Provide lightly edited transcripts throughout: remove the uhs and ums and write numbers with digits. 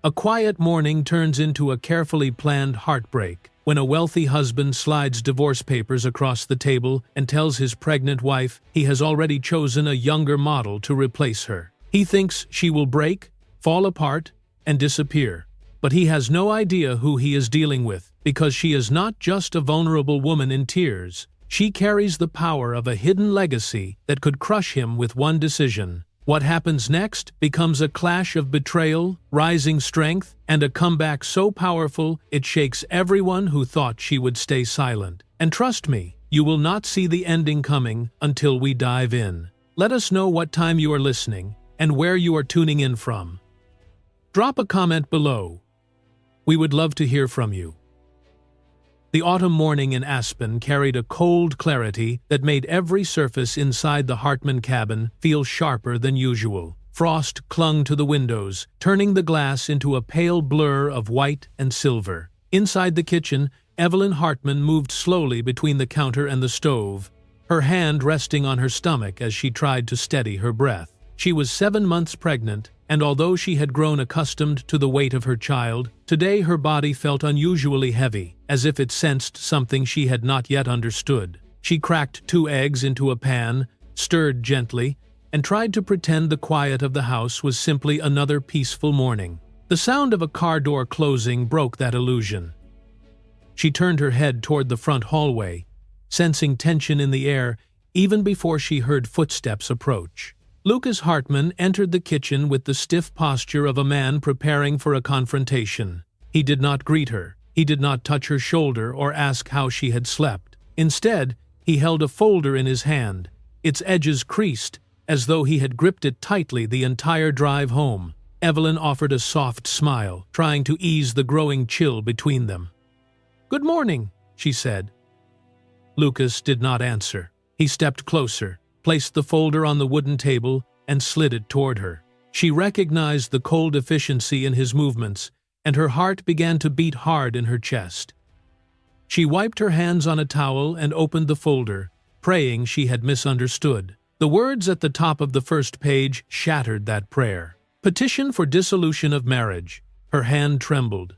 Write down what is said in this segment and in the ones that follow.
A quiet morning turns into a carefully planned heartbreak when a wealthy husband slides divorce papers across the table and tells his pregnant wife he has already chosen a younger model to replace her. He thinks she will break, fall apart, and disappear. But he has no idea who he is dealing with, because she is not just a vulnerable woman in tears. She carries the power of a hidden legacy that could crush him with one decision. What happens next becomes a clash of betrayal, rising strength, and a comeback so powerful it shakes everyone who thought she would stay silent. And trust me, you will not see the ending coming until we dive in. Let us know what time you are listening and where you are tuning in from. Drop a comment below. We would love to hear from you. The autumn morning in Aspen carried a cold clarity that made every surface inside the Hartman cabin feel sharper than usual. Frost clung to the windows, turning the glass into a pale blur of white and silver. Inside the kitchen, Evelyn Hartman moved slowly between the counter and the stove, her hand resting on her stomach as she tried to steady her breath. She was 7 months pregnant, and although she had grown accustomed to the weight of her child, today her body felt unusually heavy, as if it sensed something she had not yet understood. She cracked 2 eggs into a pan, stirred gently, and tried to pretend the quiet of the house was simply another peaceful morning. The sound of a car door closing broke that illusion. She turned her head toward the front hallway, sensing tension in the air even before she heard footsteps approach. Lucas Hartman entered the kitchen with the stiff posture of a man preparing for a confrontation. He did not greet her. He did not touch her shoulder or ask how she had slept. Instead, he held a folder in his hand, its edges creased, as though he had gripped it tightly the entire drive home. Evelyn offered a soft smile, trying to ease the growing chill between them. "Good morning," she said. Lucas did not answer. He stepped closer, placed the folder on the wooden table, and slid it toward her. She recognized the cold efficiency in his movements, and her heart began to beat hard in her chest. She wiped her hands on a towel and opened the folder, praying she had misunderstood. The words at the top of the first page shattered that prayer. Petition for dissolution of marriage. Her hand trembled.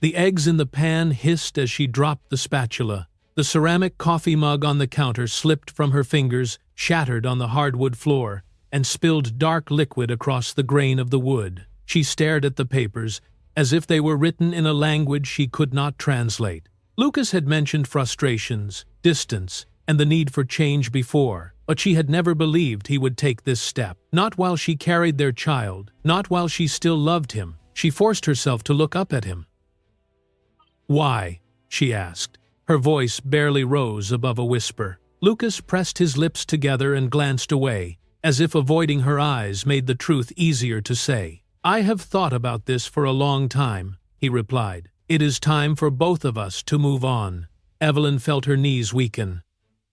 The eggs in the pan hissed as she dropped the spatula. The ceramic coffee mug on the counter slipped from her fingers, shattered on the hardwood floor, and spilled dark liquid across the grain of the wood. She stared at the papers, as if they were written in a language she could not translate. Lucas had mentioned frustrations, distance, and the need for change before, but she had never believed he would take this step. Not while she carried their child, not while she still loved him. She forced herself to look up at him. "Why?" she asked. Her voice barely rose above a whisper. Lucas pressed his lips together and glanced away, as if avoiding her eyes made the truth easier to say. "I have thought about this for a long time," he replied. "It is time for both of us to move on." Evelyn felt her knees weaken.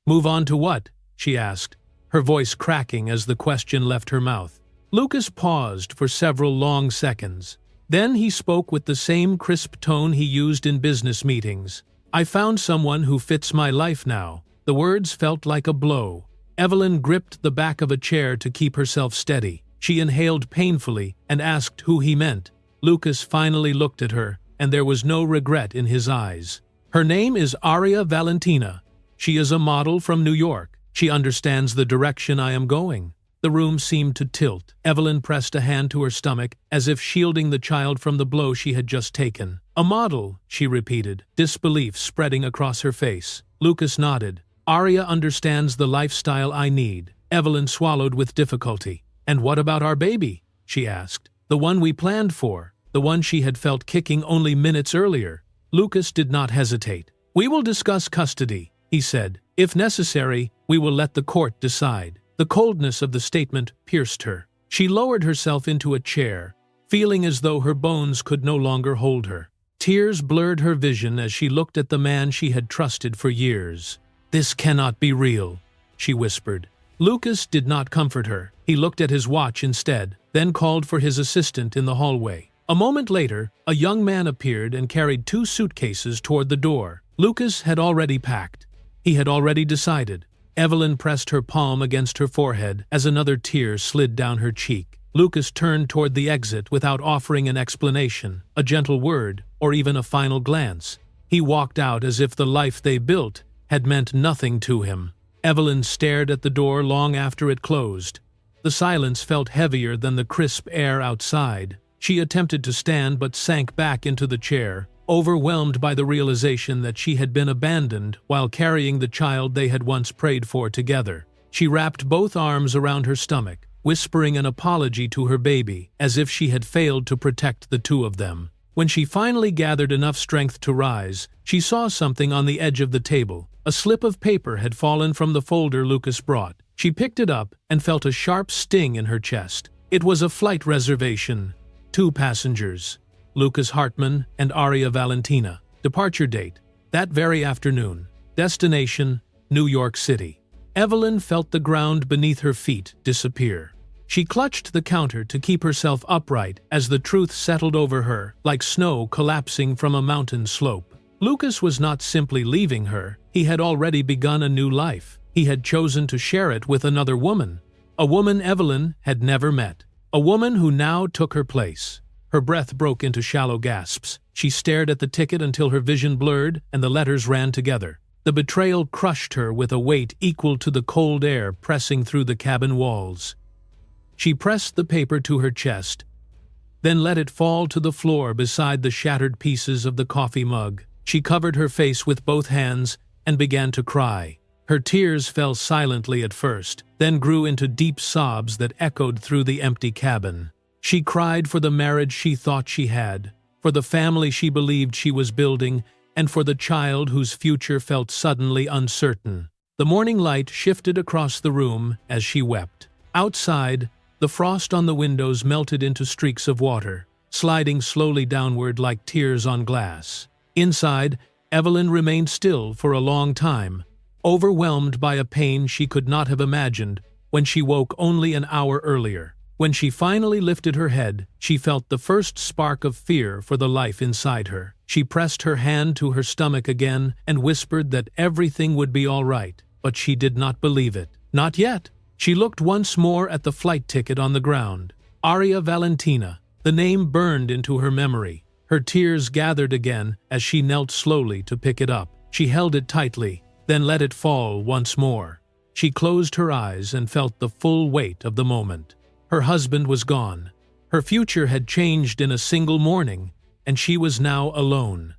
"Move on to what?" she asked, her voice cracking as the question left her mouth. Lucas paused for several long seconds. Then he spoke with the same crisp tone he used in business meetings. "I found someone who fits my life now." The words felt like a blow. Evelyn gripped the back of a chair to keep herself steady. She inhaled painfully and asked who he meant. Lucas finally looked at her, and there was no regret in his eyes. "Her name is Aria Valentina. She is a model from New York. She understands the direction I am going." The room seemed to tilt. Evelyn pressed a hand to her stomach, as if shielding the child from the blow she had just taken. "A model," she repeated, disbelief spreading across her face. Lucas nodded. "Aria understands the lifestyle I need." Evelyn swallowed with difficulty. "And what about our baby?" she asked. "The one we planned for, the one she had felt kicking only minutes earlier." Lucas did not hesitate. "We will discuss custody," he said. "If necessary, we will let the court decide." The coldness of the statement pierced her. She lowered herself into a chair, feeling as though her bones could no longer hold her. Tears blurred her vision as she looked at the man she had trusted for years. "This cannot be real," she whispered. Lucas did not comfort her. He looked at his watch instead, then called for his assistant in the hallway. A moment later, a young man appeared and carried 2 suitcases toward the door. Lucas had already packed. He had already decided. Evelyn pressed her palm against her forehead as another tear slid down her cheek. Lucas turned toward the exit without offering an explanation, a gentle word, or even a final glance. He walked out as if the life they built had meant nothing to him. Evelyn stared at the door long after it closed. The silence felt heavier than the crisp air outside. She attempted to stand but sank back into the chair, overwhelmed by the realization that she had been abandoned while carrying the child they had once prayed for together. She wrapped both arms around her stomach, whispering an apology to her baby, as if she had failed to protect the two of them. When she finally gathered enough strength to rise, she saw something on the edge of the table. A slip of paper had fallen from the folder Lucas brought. She picked it up and felt a sharp sting in her chest. It was a flight reservation. 2 passengers, Lucas Hartman and Aria Valentina. Departure date, that very afternoon. Destination, New York City. Evelyn felt the ground beneath her feet disappear. She clutched the counter to keep herself upright as the truth settled over her, like snow collapsing from a mountain slope. Lucas was not simply leaving her, he had already begun a new life. He had chosen to share it with another woman. A woman Evelyn had never met. A woman who now took her place. Her breath broke into shallow gasps. She stared at the ticket until her vision blurred and the letters ran together. The betrayal crushed her with a weight equal to the cold air pressing through the cabin walls. She pressed the paper to her chest, then let it fall to the floor beside the shattered pieces of the coffee mug. She covered her face with both hands and began to cry. Her tears fell silently at first, then grew into deep sobs that echoed through the empty cabin. She cried for the marriage she thought she had, for the family she believed she was building, and for the child whose future felt suddenly uncertain. The morning light shifted across the room as she wept. Outside, the frost on the windows melted into streaks of water, sliding slowly downward like tears on glass. Inside, Evelyn remained still for a long time, overwhelmed by a pain she could not have imagined when she woke only an hour earlier. When she finally lifted her head, she felt the first spark of fear for the life inside her. She pressed her hand to her stomach again and whispered that everything would be all right, but she did not believe it. Not yet. She looked once more at the flight ticket on the ground. Aria Valentina. The name burned into her memory. Her tears gathered again as she knelt slowly to pick it up. She held it tightly, then let it fall once more. She closed her eyes and felt the full weight of the moment. Her husband was gone. Her future had changed in a single morning, and she was now alone.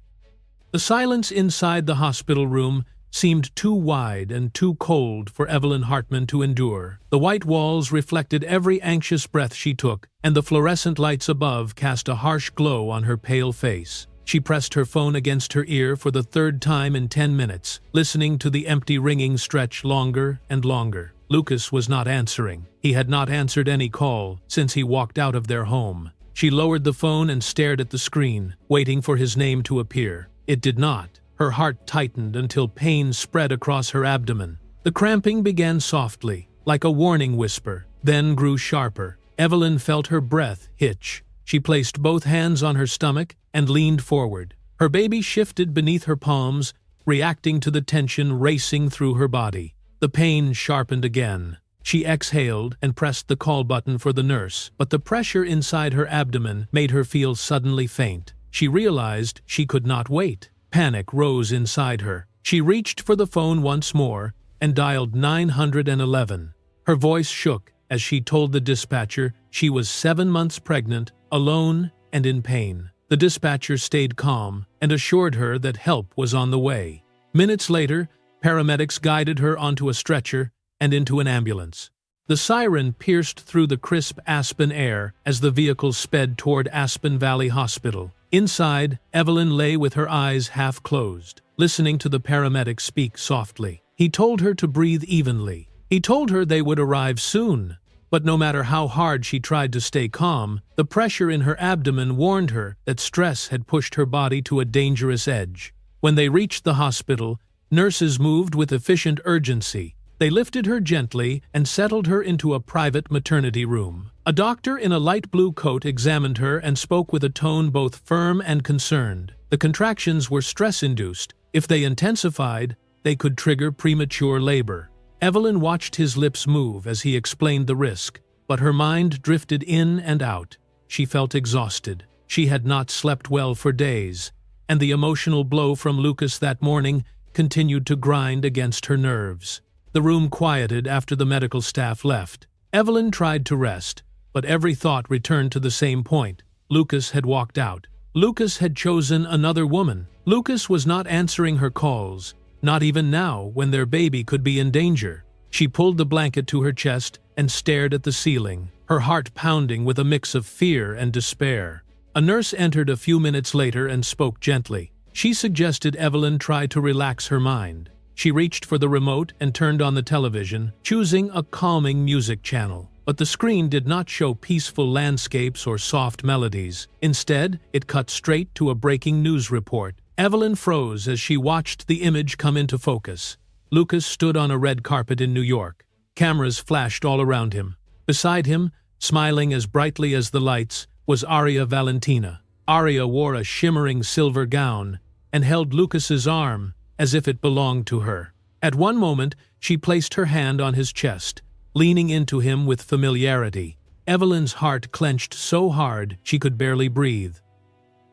The silence inside the hospital room seemed too wide and too cold for Evelyn Hartman to endure. The white walls reflected every anxious breath she took, and the fluorescent lights above cast a harsh glow on her pale face. She pressed her phone against her ear for the 3rd time in 10 minutes, listening to the empty ringing stretch longer and longer. Lucas was not answering. He had not answered any call since he walked out of their home. She lowered the phone and stared at the screen, waiting for his name to appear. It did not. Her heart tightened until pain spread across her abdomen. The cramping began softly, like a warning whisper, then grew sharper. Evelyn felt her breath hitch. She placed both hands on her stomach and leaned forward. Her baby shifted beneath her palms, reacting to the tension racing through her body. The pain sharpened again. She exhaled and pressed the call button for the nurse, but the pressure inside her abdomen made her feel suddenly faint. She realized she could not wait. Panic rose inside her. She reached for the phone once more and dialed 911. Her voice shook as she told the dispatcher she was 7 months pregnant, alone, and in pain. The dispatcher stayed calm and assured her that help was on the way. Minutes later, paramedics guided her onto a stretcher and into an ambulance. The siren pierced through the crisp Aspen air as the vehicle sped toward Aspen Valley Hospital. Inside, Evelyn lay with her eyes half closed, listening to the paramedic speak softly. He told her to breathe evenly. He told her they would arrive soon. But no matter how hard she tried to stay calm, the pressure in her abdomen warned her that stress had pushed her body to a dangerous edge. When they reached the hospital, nurses moved with efficient urgency. They lifted her gently and settled her into a private maternity room. A doctor in a light blue coat examined her and spoke with a tone both firm and concerned. The contractions were stress-induced. If they intensified, they could trigger premature labor. Evelyn watched his lips move as he explained the risk, but her mind drifted in and out. She felt exhausted. She had not slept well for days, and the emotional blow from Lucas that morning continued to grind against her nerves. The room quieted after the medical staff left. Evelyn tried to rest, but every thought returned to the same point. Lucas had walked out. Lucas had chosen another woman. Lucas was not answering her calls, not even now when their baby could be in danger. She pulled the blanket to her chest and stared at the ceiling, her heart pounding with a mix of fear and despair. A nurse entered a few minutes later and spoke gently. She suggested Evelyn try to relax her mind. She reached for the remote and turned on the television, choosing a calming music channel. But the screen did not show peaceful landscapes or soft melodies. Instead, it cut straight to a breaking news report. Evelyn froze as she watched the image come into focus. Lucas stood on a red carpet in New York. Cameras flashed all around him. Beside him, smiling as brightly as the lights, was Aria Valentina. Aria wore a shimmering silver gown and held Lucas's arm as if it belonged to her. At one moment, she placed her hand on his chest, leaning into him with familiarity. Evelyn's heart clenched so hard she could barely breathe.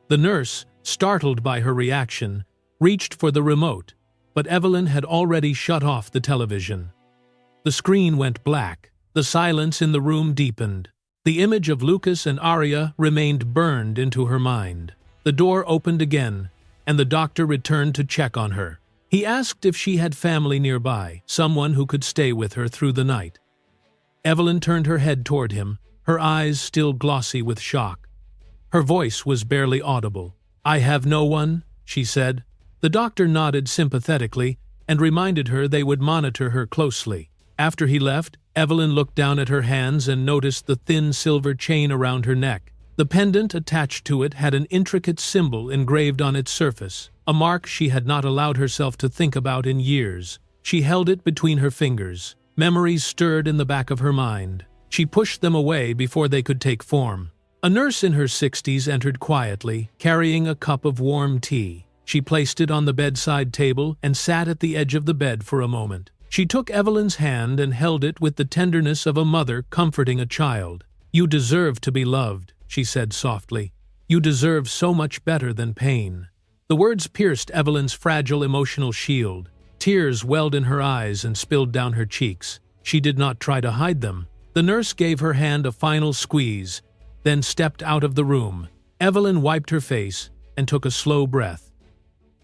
The nurse, startled by her reaction, reached for the remote, but Evelyn had already shut off the television. The screen went black. The silence in the room deepened. The image of Lucas and Aria remained burned into her mind. The door opened again, and the doctor returned to check on her. He asked if she had family nearby, someone who could stay with her through the night. Evelyn turned her head toward him, her eyes still glossy with shock. Her voice was barely audible. "I have no one," she said. The doctor nodded sympathetically and reminded her they would monitor her closely. After he left, Evelyn looked down at her hands and noticed the thin silver chain around her neck. The pendant attached to it had an intricate symbol engraved on its surface, a mark she had not allowed herself to think about in years. She held it between her fingers. Memories stirred in the back of her mind. She pushed them away before they could take form. A nurse in her 60s entered quietly, carrying a cup of warm tea. She placed it on the bedside table and sat at the edge of the bed for a moment. She took Evelyn's hand and held it with the tenderness of a mother comforting a child. "You deserve to be loved," she said softly. "You deserve so much better than pain." The words pierced Evelyn's fragile emotional shield. Tears welled in her eyes and spilled down her cheeks. She did not try to hide them. The nurse gave her hand a final squeeze, then stepped out of the room. Evelyn wiped her face and took a slow breath.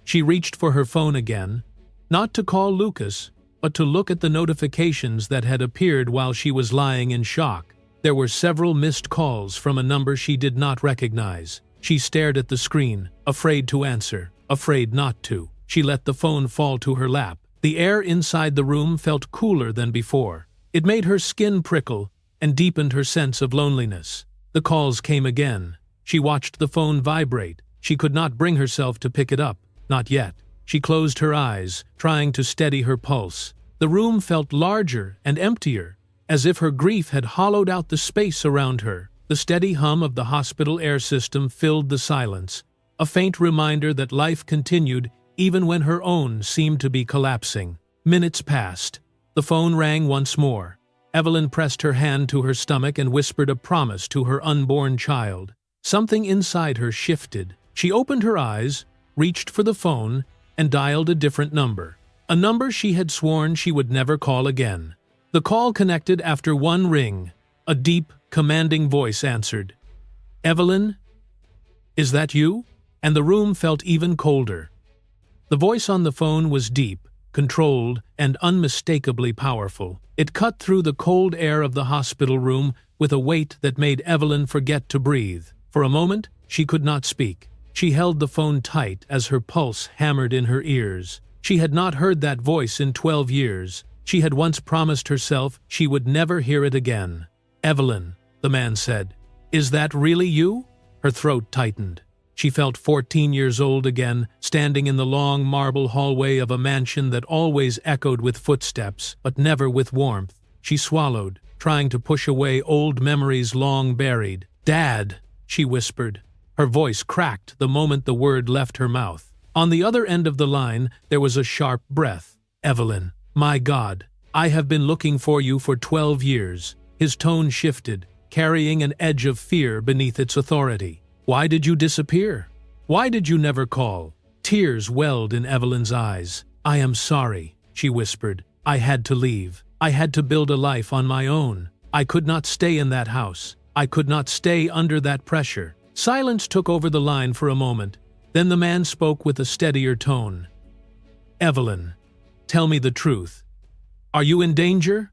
She reached for her phone again, not to call Lucas, but to look at the notifications that had appeared while she was lying in shock. There were several missed calls from a number she did not recognize. She stared at the screen, afraid to answer, afraid not to. She let the phone fall to her lap. The air inside the room felt cooler than before. It made her skin prickle and deepened her sense of loneliness. The calls came again. She watched the phone vibrate. She could not bring herself to pick it up, not yet. She closed her eyes, trying to steady her pulse. The room felt larger and emptier, as if her grief had hollowed out the space around her. The steady hum of the hospital air system filled the silence, a faint reminder that life continued even when her own seemed to be collapsing. Minutes passed. The phone rang once more. Evelyn pressed her hand to her stomach and whispered a promise to her unborn child. Something inside her shifted. She opened her eyes, reached for the phone, and dialed a different number. A number she had sworn she would never call again. The call connected after one ring. A deep, commanding voice answered. "Evelyn? Is that you?" And the room felt even colder. The voice on the phone was deep, controlled, and unmistakably powerful. It cut through the cold air of the hospital room with a weight that made Evelyn forget to breathe. For a moment, she could not speak. She held the phone tight as her pulse hammered in her ears. She had not heard that voice in 12 years. She had once promised herself she would never hear it again. "Evelyn," the man said. "Is that really you?" Her throat tightened. She felt 14 years old again, standing in the long marble hallway of a mansion that always echoed with footsteps, but never with warmth. She swallowed, trying to push away old memories long buried. "Dad," she whispered. Her voice cracked the moment the word left her mouth. On the other end of the line, there was a sharp breath. "Evelyn, my God, I have been looking for you for 12 years. His tone shifted, carrying an edge of fear beneath its authority. "Why did you disappear? Why did you never call?" Tears welled in Evelyn's eyes. "I am sorry," she whispered. "I had to leave. I had to build a life on my own. I could not stay in that house. I could not stay under that pressure." Silence took over the line for a moment. Then the man spoke with a steadier tone. "Evelyn, tell me the truth. Are you in danger?"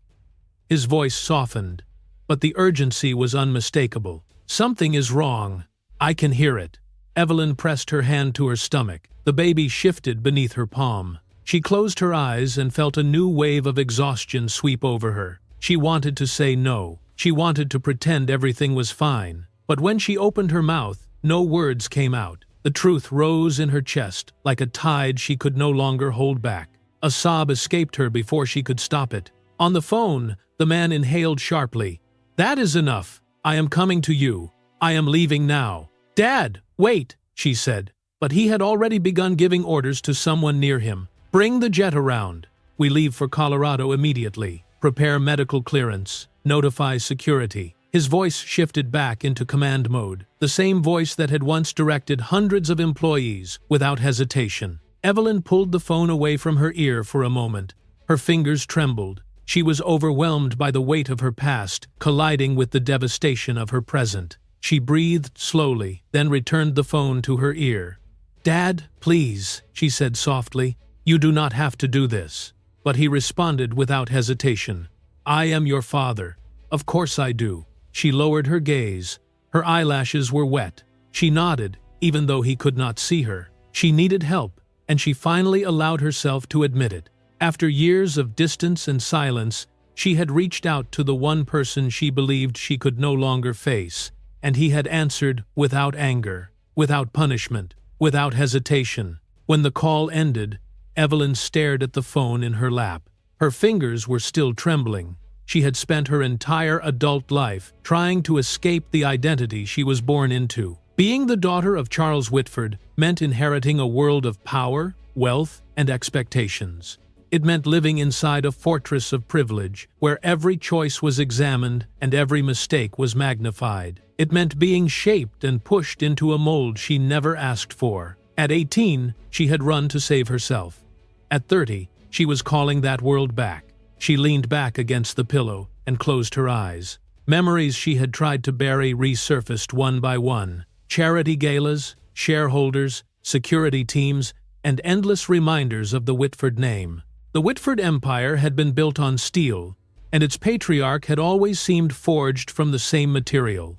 His voice softened, but the urgency was unmistakable. "Something is wrong. I can hear it." Evelyn pressed her hand to her stomach. The baby shifted beneath her palm. She closed her eyes and felt a new wave of exhaustion sweep over her. She wanted to say no. She wanted to pretend everything was fine. But when she opened her mouth, no words came out. The truth rose in her chest, like a tide she could no longer hold back. A sob escaped her before she could stop it. On the phone, the man inhaled sharply. "That is enough. I am coming to you. I am leaving now." "Dad, wait," she said. But he had already begun giving orders to someone near him. "Bring the jet around. We leave for Colorado immediately. Prepare medical clearance. Notify security." His voice shifted back into command mode, the same voice that had once directed hundreds of employees without hesitation. Evelyn pulled the phone away from her ear for a moment. Her fingers trembled. She was overwhelmed by the weight of her past, colliding with the devastation of her present. She breathed slowly, then returned the phone to her ear. "Dad, please," she said softly. "You do not have to do this." But he responded without hesitation. "I am your father. Of course I do." She lowered her gaze. Her eyelashes were wet. She nodded, even though he could not see her. She needed help, and she finally allowed herself to admit it. After years of distance and silence, she had reached out to the one person she believed she could no longer face, and he had answered without anger, without punishment, without hesitation. When the call ended, Evelyn stared at the phone in her lap. Her fingers were still trembling. She had spent her entire adult life trying to escape the identity she was born into. Being the daughter of Charles Whitford meant inheriting a world of power, wealth, and expectations. It meant living inside a fortress of privilege, where every choice was examined and every mistake was magnified. It meant being shaped and pushed into a mold she never asked for. At 18, she had run to save herself. At 30, she was calling that world back. She leaned back against the pillow and closed her eyes. Memories she had tried to bury resurfaced one by one. Charity galas, shareholders, security teams, and endless reminders of the Whitford name. The Whitford Empire had been built on steel, and its patriarch had always seemed forged from the same material.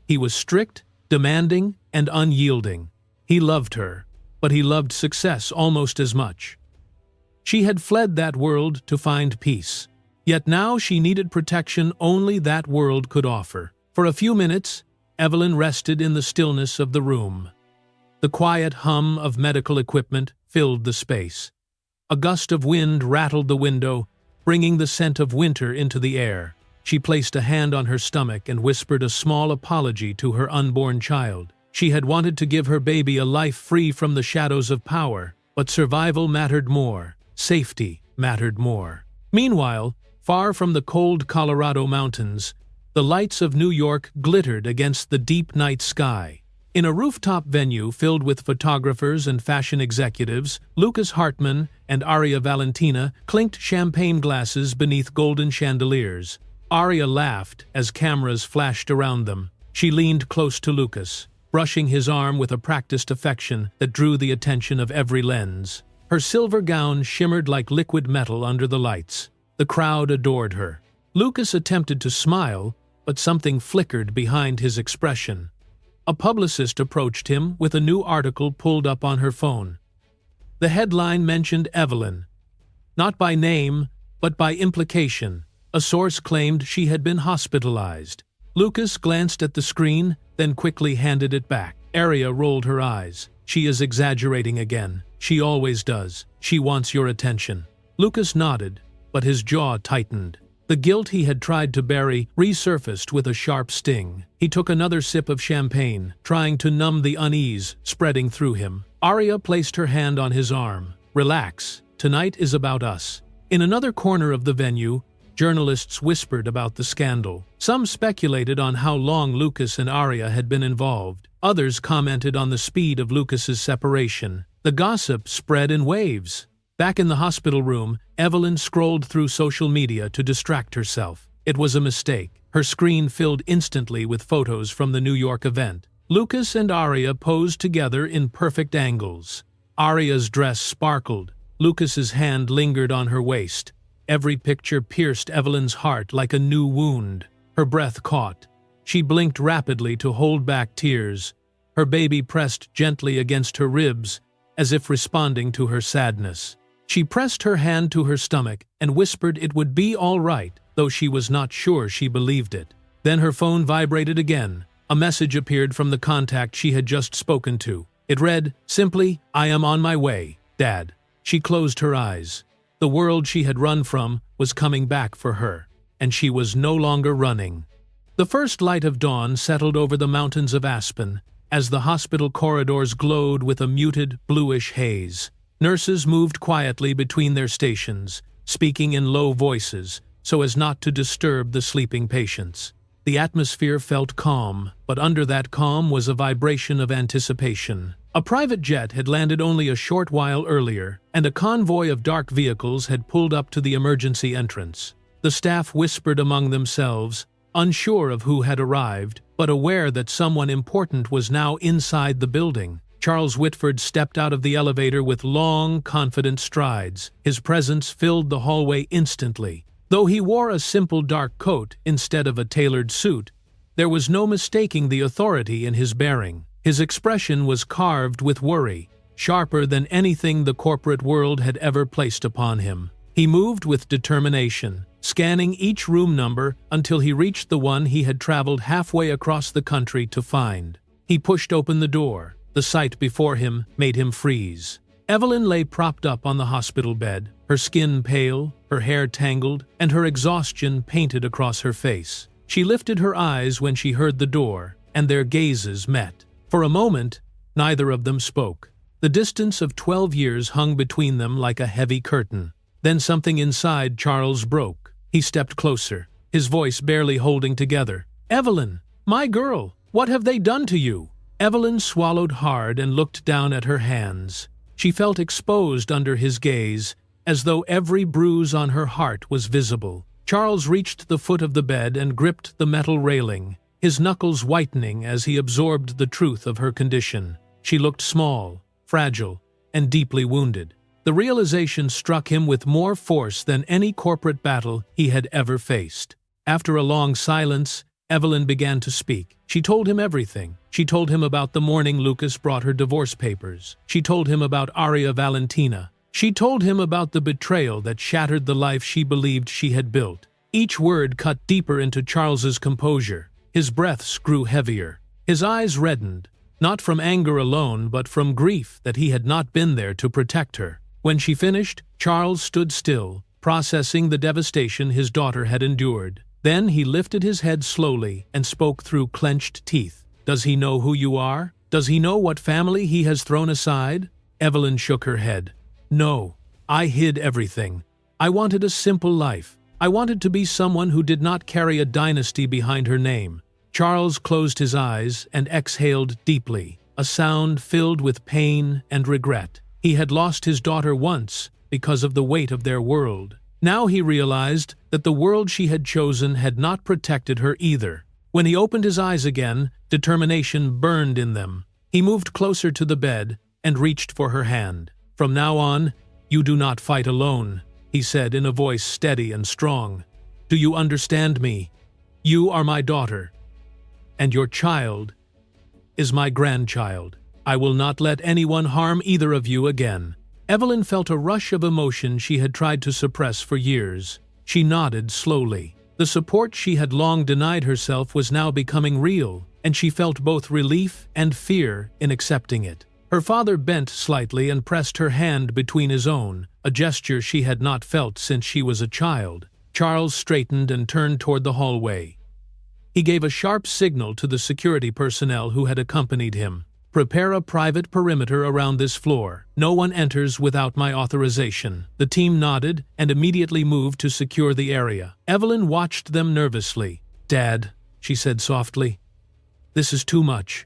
He was strict, demanding, and unyielding. He loved her, but he loved success almost as much. She had fled that world to find peace. Yet now she needed protection only that world could offer. For a few minutes, Evelyn rested in the stillness of the room. The quiet hum of medical equipment filled the space. A gust of wind rattled the window, bringing the scent of winter into the air. She placed a hand on her stomach and whispered a small apology to her unborn child. She had wanted to give her baby a life free from the shadows of power, but survival mattered more. Safety mattered more. Meanwhile, far from the cold Colorado mountains, the lights of New York glittered against the deep night sky. In a rooftop venue filled with photographers and fashion executives, Lucas Hartman and Aria Valentina clinked champagne glasses beneath golden chandeliers. Aria laughed as cameras flashed around them. She leaned close to Lucas, brushing his arm with a practiced affection that drew the attention of every lens. Her silver gown shimmered like liquid metal under the lights. The crowd adored her. Lucas attempted to smile, but something flickered behind his expression. A publicist approached him with a new article pulled up on her phone. The headline mentioned Evelyn, not by name, but by implication. A source claimed she had been hospitalized. Lucas glanced at the screen, then quickly handed it back. Aria rolled her eyes. "She is exaggerating again. She always does. She wants your attention." Lucas nodded, but his jaw tightened. The guilt he had tried to bury resurfaced with a sharp sting. He took another sip of champagne, trying to numb the unease spreading through him. Aria placed her hand on his arm. "Relax. Tonight is about us." In another corner of the venue, Journalists whispered about the scandal. Some speculated on how long Lucas and Aria had been involved. Others commented on the speed of Lucas's separation. The gossip spread in waves. Back in the hospital room, Evelyn scrolled through social media to distract herself. It was a mistake. Her screen filled instantly with photos from the New York event. Lucas and Aria posed together in perfect angles. Aria's dress sparkled. Lucas's hand lingered on her waist. Every picture pierced Evelyn's heart like a new wound. Her breath caught. She blinked rapidly to hold back tears. Her baby pressed gently against her ribs, as if responding to her sadness. She pressed her hand to her stomach and whispered it would be all right, though she was not sure she believed it. Then her phone vibrated again. A message appeared from the contact she had just spoken to. It read, simply, "I am on my way, Dad." She closed her eyes. The world she had run from was coming back for her, and she was no longer running. The first light of dawn settled over the mountains of Aspen, as the hospital corridors glowed with a muted, bluish haze. Nurses moved quietly between their stations, speaking in low voices, so as not to disturb the sleeping patients. The atmosphere felt calm, but under that calm was a vibration of anticipation. A private jet had landed only a short while earlier, and a convoy of dark vehicles had pulled up to the emergency entrance. The staff whispered among themselves, unsure of who had arrived, but aware that someone important was now inside the building. Charles Whitford stepped out of the elevator with long, confident strides. His presence filled the hallway instantly. Though he wore a simple dark coat instead of a tailored suit, there was no mistaking the authority in his bearing. His expression was carved with worry, sharper than anything the corporate world had ever placed upon him. He moved with determination, scanning each room number until he reached the one he had traveled halfway across the country to find. He pushed open the door. The sight before him made him freeze. Evelyn lay propped up on the hospital bed, her skin pale, her hair tangled, and her exhaustion painted across her face. She lifted her eyes when she heard the door, and their gazes met. For a moment, neither of them spoke. The distance of 12 years hung between them like a heavy curtain. Then something inside Charles broke. He stepped closer, his voice barely holding together. "Evelyn, my girl, what have they done to you?" Evelyn swallowed hard and looked down at her hands. She felt exposed under his gaze, as though every bruise on her heart was visible. Charles reached the foot of the bed and gripped the metal railing, his knuckles whitening as he absorbed the truth of her condition. She looked small, fragile, and deeply wounded. The realization struck him with more force than any corporate battle he had ever faced. After a long silence, Evelyn began to speak. She told him everything. She told him about the morning Lucas brought her divorce papers. She told him about Aria Valentina. She told him about the betrayal that shattered the life she believed she had built. Each word cut deeper into Charles's composure. His breaths grew heavier. His eyes reddened, not from anger alone, but from grief that he had not been there to protect her. When she finished, Charles stood still, processing the devastation his daughter had endured. Then he lifted his head slowly and spoke through clenched teeth. "Does he know who you are? Does he know what family he has thrown aside?" Evelyn shook her head. "No, I hid everything. I wanted a simple life. I wanted to be someone who did not carry a dynasty behind her name." Charles closed his eyes and exhaled deeply, a sound filled with pain and regret. He had lost his daughter once because of the weight of their world. Now he realized that the world she had chosen had not protected her either. When he opened his eyes again, determination burned in them. He moved closer to the bed and reached for her hand. "From now on, you do not fight alone," he said in a voice steady and strong. "Do you understand me? You are my daughter, and your child is my grandchild. I will not let anyone harm either of you again." Evelyn felt a rush of emotion she had tried to suppress for years. She nodded slowly. The support she had long denied herself was now becoming real, and she felt both relief and fear in accepting it. Her father bent slightly and pressed her hand between his own, a gesture she had not felt since she was a child. Charles straightened and turned toward the hallway. He gave a sharp signal to the security personnel who had accompanied him. Prepare a private perimeter around this floor. No one enters without my authorization." The team nodded and immediately moved to secure the area. Evelyn watched them nervously. "Dad," she said softly, "this is too much.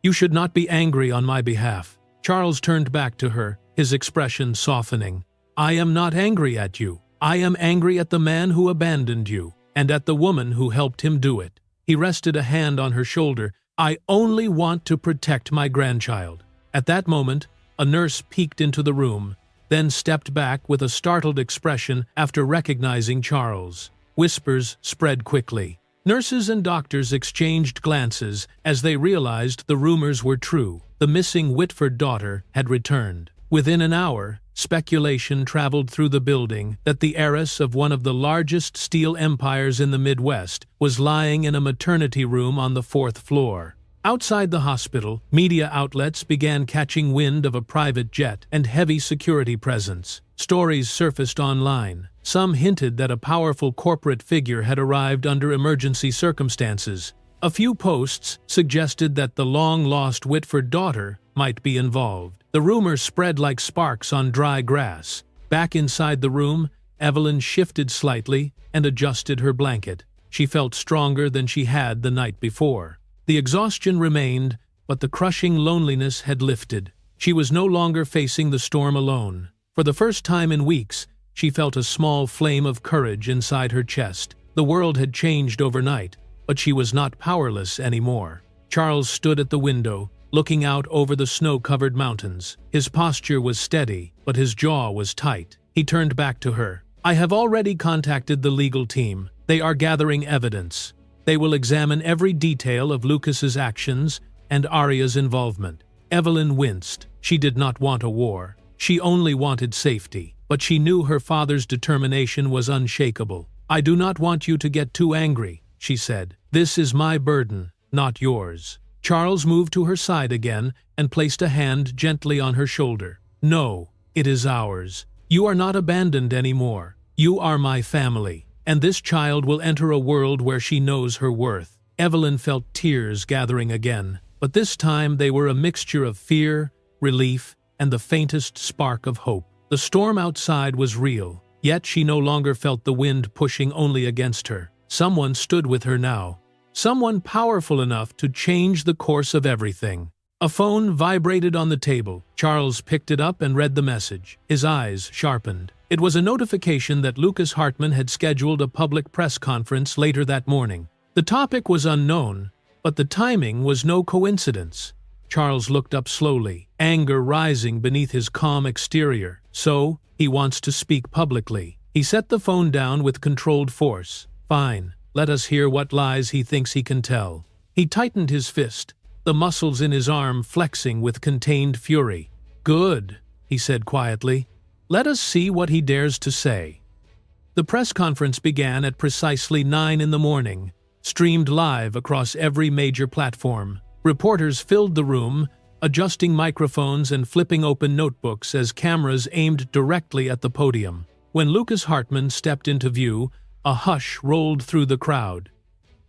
You should not be angry on my behalf." Charles turned back to her, his expression softening. "I am not angry at you. I am angry at the man who abandoned you, and at the woman who helped him do it." He rested a hand on her shoulder. "I only want to protect my grandchild." At that moment, a nurse peeked into the room, then stepped back with a startled expression after recognizing Charles. Whispers spread quickly. Nurses and doctors exchanged glances as they realized the rumors were true. The missing Whitford daughter had returned. Within an hour, speculation traveled through the building that the heiress of one of the largest steel empires in the Midwest was lying in a maternity room on the 4th floor. Outside the hospital, media outlets began catching wind of a private jet and heavy security presence. Stories surfaced online. Some hinted that a powerful corporate figure had arrived under emergency circumstances. A few posts suggested that the long-lost Whitford daughter might be involved. The rumors spread like sparks on dry grass. Back inside the room, Evelyn shifted slightly and adjusted her blanket. She felt stronger than she had the night before. The exhaustion remained, but the crushing loneliness had lifted. She was no longer facing the storm alone. For the first time in weeks, she felt a small flame of courage inside her chest. The world had changed overnight, but she was not powerless anymore. Charles stood at the window, looking out over the snow-covered mountains. His posture was steady, but his jaw was tight. He turned back to her. "I have already contacted the legal team. They are gathering evidence. They will examine every detail of Lucas's actions and Arya's involvement." Evelyn winced. She did not want a war. She only wanted safety. But she knew her father's determination was unshakable. "I do not want you to get too angry," she said. "This is my burden, not yours." Charles moved to her side again and placed a hand gently on her shoulder. "No, it is ours. You are not abandoned anymore. You are my family, and this child will enter a world where she knows her worth." Evelyn felt tears gathering again, but this time they were a mixture of fear, relief, and the faintest spark of hope. The storm outside was real, yet she no longer felt the wind pushing only against her. Someone stood with her now. Someone powerful enough to change the course of everything. A phone vibrated on the table. Charles picked it up and read the message. His eyes sharpened. It was a notification that Lucas Hartman had scheduled a public press conference later that morning. The topic was unknown, but the timing was no coincidence. Charles looked up slowly, anger rising beneath his calm exterior. So, he wants to speak publicly. He set the phone down with controlled force. Fine. Let us hear what lies he thinks he can tell. He tightened his fist, the muscles in his arm flexing with contained fury. "Good," he said quietly. "Let us see what he dares to say." The press conference began at precisely 9 in the morning, streamed live across every major platform. Reporters filled the room, adjusting microphones and flipping open notebooks as cameras aimed directly at the podium. When Lucas Hartman stepped into view, a hush rolled through the crowd.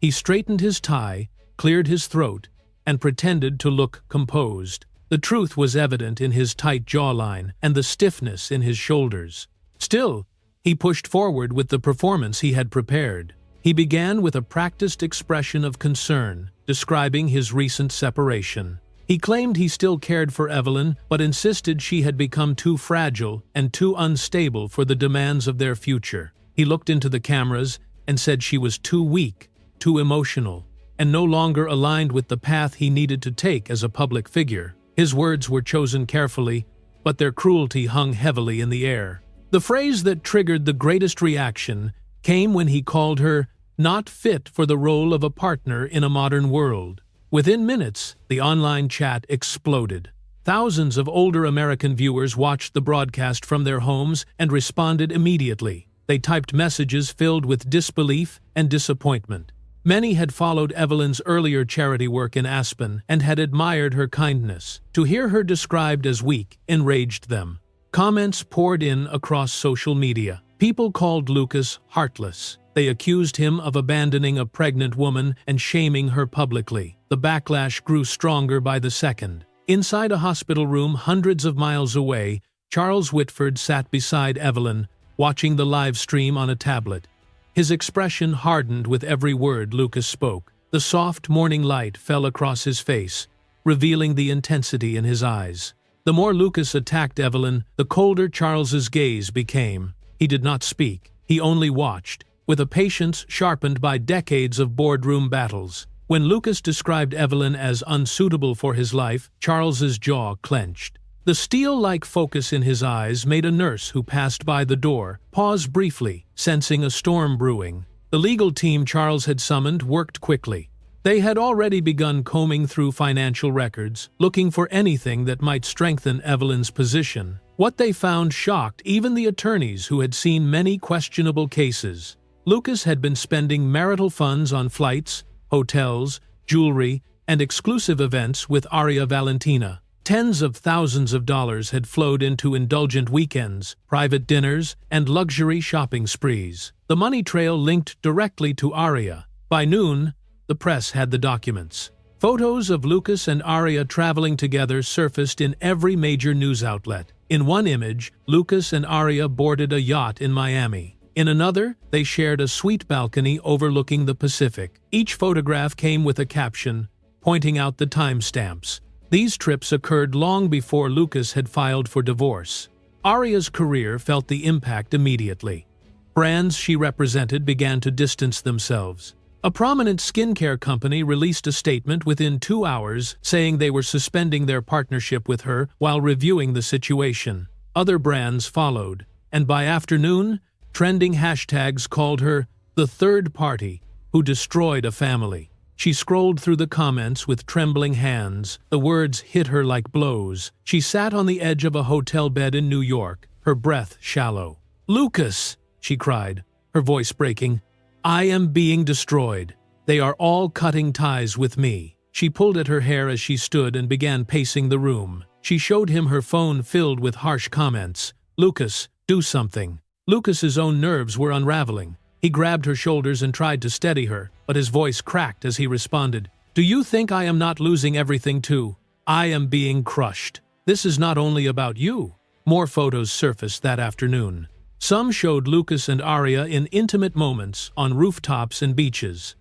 He straightened his tie, cleared his throat, and pretended to look composed. The truth was evident in his tight jawline and the stiffness in his shoulders. Still, he pushed forward with the performance he had prepared. He began with a practiced expression of concern, describing his recent separation. He claimed he still cared for Evelyn, but insisted she had become too fragile and too unstable for the demands of their future. He looked into the cameras and said she was too weak, too emotional, and no longer aligned with the path he needed to take as a public figure. His words were chosen carefully, but their cruelty hung heavily in the air. The phrase that triggered the greatest reaction came when he called her not fit for the role of a partner in a modern world. Within minutes, the online chat exploded. Thousands of older American viewers watched the broadcast from their homes and responded immediately. They typed messages filled with disbelief and disappointment. Many had followed Evelyn's earlier charity work in Aspen and had admired her kindness. To hear her described as weak enraged them. Comments poured in across social media. People called Lucas heartless. They accused him of abandoning a pregnant woman and shaming her publicly. The backlash grew stronger by the second. Inside a hospital room hundreds of miles away, Charles Whitford sat beside Evelyn, watching the live stream on a tablet. His expression hardened with every word Lucas spoke. The soft morning light fell across his face, revealing the intensity in his eyes. The more Lucas attacked Evelyn, the colder Charles's gaze became. He did not speak. He only watched, with a patience sharpened by decades of boardroom battles. When Lucas described Evelyn as unsuitable for his life, Charles's jaw clenched. The steel-like focus in his eyes made a nurse who passed by the door pause briefly, sensing a storm brewing. The legal team Charles had summoned worked quickly. They had already begun combing through financial records, looking for anything that might strengthen Evelyn's position. What they found shocked even the attorneys who had seen many questionable cases. Lucas had been spending marital funds on flights, hotels, jewelry, and exclusive events with Aria Valentina. Tens of thousands of dollars had flowed into indulgent weekends, private dinners, and luxury shopping sprees. The money trail linked directly to Aria. By noon, the press had the documents. Photos of Lucas and Aria traveling together surfaced in every major news outlet. In one image, Lucas and Aria boarded a yacht in Miami. In another, they shared a suite balcony overlooking the Pacific. Each photograph came with a caption, pointing out the timestamps. These trips occurred long before Lucas had filed for divorce. Aria's career felt the impact immediately. Brands she represented began to distance themselves. A prominent skincare company released a statement within 2 hours saying they were suspending their partnership with her while reviewing the situation. Other brands followed, and by afternoon, trending hashtags called her the third party who destroyed a family. She scrolled through the comments with trembling hands. The words hit her like blows. She sat on the edge of a hotel bed in New York, her breath shallow. "Lucas!" she cried, her voice breaking. "I am being destroyed. They are all cutting ties with me." She pulled at her hair as she stood and began pacing the room. She showed him her phone filled with harsh comments. "Lucas, do something." Lucas's own nerves were unraveling. He grabbed her shoulders and tried to steady her, but his voice cracked as he responded. "Do you think I am not losing everything too? I am being crushed. This is not only about you." More photos surfaced that afternoon. Some showed Lucas and Aria in intimate moments on rooftops and beaches.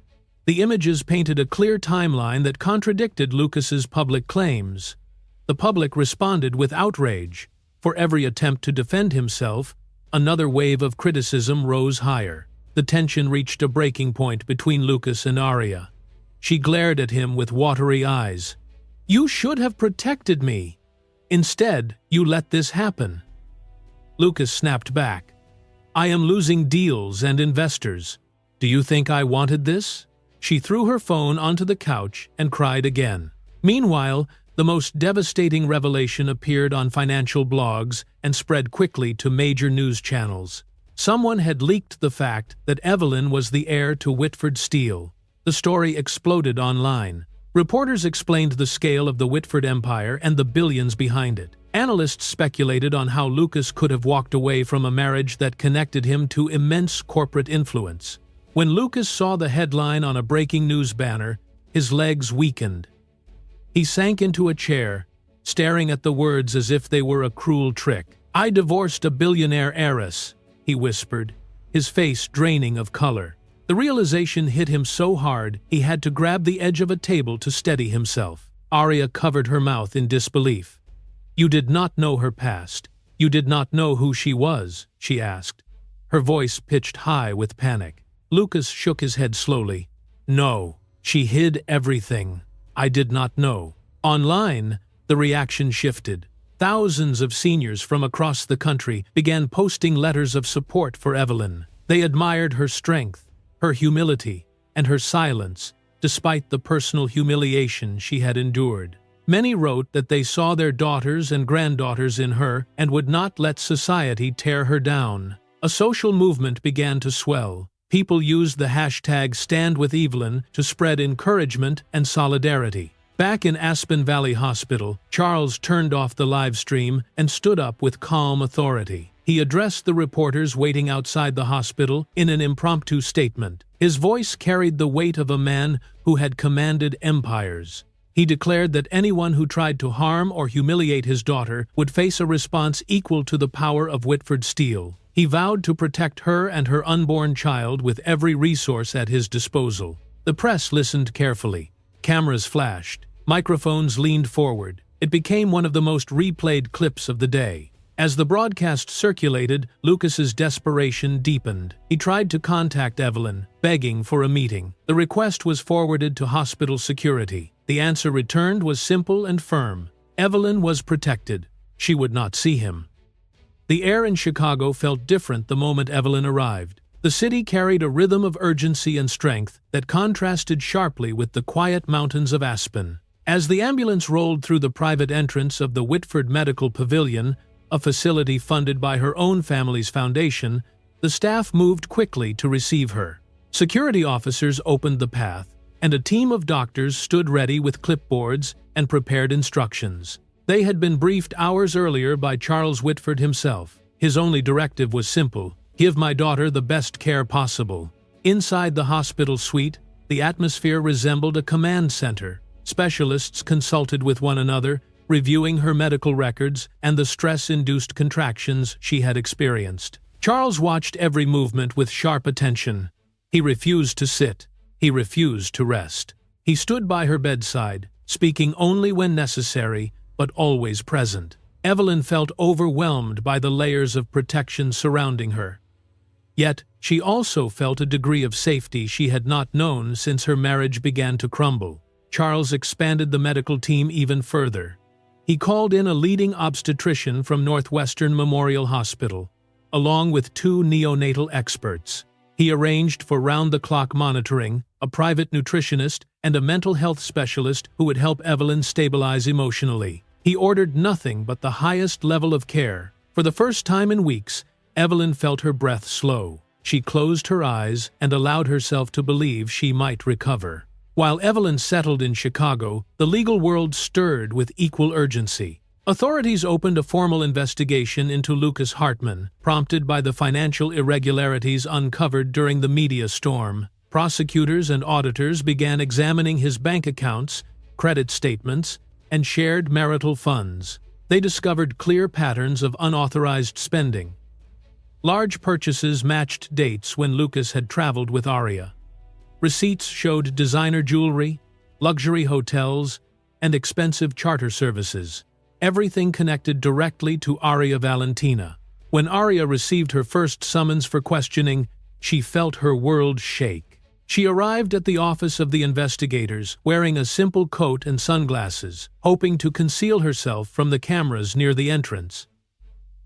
The images painted a clear timeline that contradicted Lucas's public claims. The public responded with outrage. For every attempt to defend himself, another wave of criticism rose higher. The tension reached a breaking point between Lucas and Aria. She glared at him with watery eyes. "You should have protected me. Instead, you let this happen." Lucas snapped back. "I am losing deals and investors. Do you think I wanted this?" She threw her phone onto the couch and cried again. Meanwhile, the most devastating revelation appeared on financial blogs and spread quickly to major news channels. Someone had leaked the fact that Evelyn was the heir to Whitford Steel. The story exploded online. Reporters explained the scale of the Whitford empire and the billions behind it. Analysts speculated on how Lucas could have walked away from a marriage that connected him to immense corporate influence. When Lucas saw the headline on a breaking news banner, his legs weakened. He sank into a chair, staring at the words as if they were a cruel trick. "I divorced a billionaire heiress," he whispered, his face draining of color. The realization hit him so hard he had to grab the edge of a table to steady himself. Aria covered her mouth in disbelief. "You did not know her past. You did not know who she was?" she asked, her voice pitched high with panic. Lucas shook his head slowly. "No, she hid everything. I did not know." Online, the reaction shifted. Thousands of seniors from across the country began posting letters of support for Evelyn. They admired her strength, her humility, and her silence, despite the personal humiliation she had endured. Many wrote that they saw their daughters and granddaughters in her and would not let society tear her down. A social movement began to swell. People used the hashtag #StandWithEvelyn to spread encouragement and solidarity. Back in Aspen Valley Hospital, Charles turned off the live stream and stood up with calm authority. He addressed the reporters waiting outside the hospital in an impromptu statement. His voice carried the weight of a man who had commanded empires. He declared that anyone who tried to harm or humiliate his daughter would face a response equal to the power of Whitford steel. He vowed to protect her and her unborn child with every resource at his disposal. The press listened carefully. Cameras flashed. Microphones leaned forward. It became one of the most replayed clips of the day. As the broadcast circulated, Lucas's desperation deepened. He tried to contact Evelyn, begging for a meeting. The request was forwarded to hospital security. The answer returned was simple and firm. Evelyn was protected. She would not see him. The air in Chicago felt different the moment Evelyn arrived. The city carried a rhythm of urgency and strength that contrasted sharply with the quiet mountains of Aspen. As the ambulance rolled through the private entrance of the Whitford Medical Pavilion, a facility funded by her own family's foundation, the staff moved quickly to receive her. Security officers opened the path, and a team of doctors stood ready with clipboards and prepared instructions. They had been briefed hours earlier by Charles Whitford himself. His only directive was simple: give my daughter the best care possible. Inside the hospital suite, the atmosphere resembled a command center. Specialists consulted with one another, reviewing her medical records and the stress-induced contractions she had experienced. Charles watched every movement with sharp attention. He refused to sit. He refused to rest. He stood by her bedside, speaking only when necessary, but always present. Evelyn felt overwhelmed by the layers of protection surrounding her. Yet, she also felt a degree of safety she had not known since her marriage began to crumble. Charles expanded the medical team even further. He called in a leading obstetrician from Northwestern Memorial Hospital, along with 2 neonatal experts. He arranged for round-the-clock monitoring, a private nutritionist, and a mental health specialist who would help Evelyn stabilize emotionally. He ordered nothing but the highest level of care. For the first time in weeks, Evelyn felt her breath slow. She closed her eyes and allowed herself to believe she might recover. While Evelyn settled in Chicago, the legal world stirred with equal urgency. Authorities opened a formal investigation into Lucas Hartman, prompted by the financial irregularities uncovered during the media storm. Prosecutors and auditors began examining his bank accounts, credit statements, and shared marital funds. They discovered clear patterns of unauthorized spending. Large purchases matched dates when Lucas had traveled with Aria. Receipts showed designer jewelry, luxury hotels, and expensive charter services. Everything connected directly to Aria Valentina. When Aria received her first summons for questioning, she felt her world shake. She arrived at the office of the investigators, wearing a simple coat and sunglasses, hoping to conceal herself from the cameras near the entrance.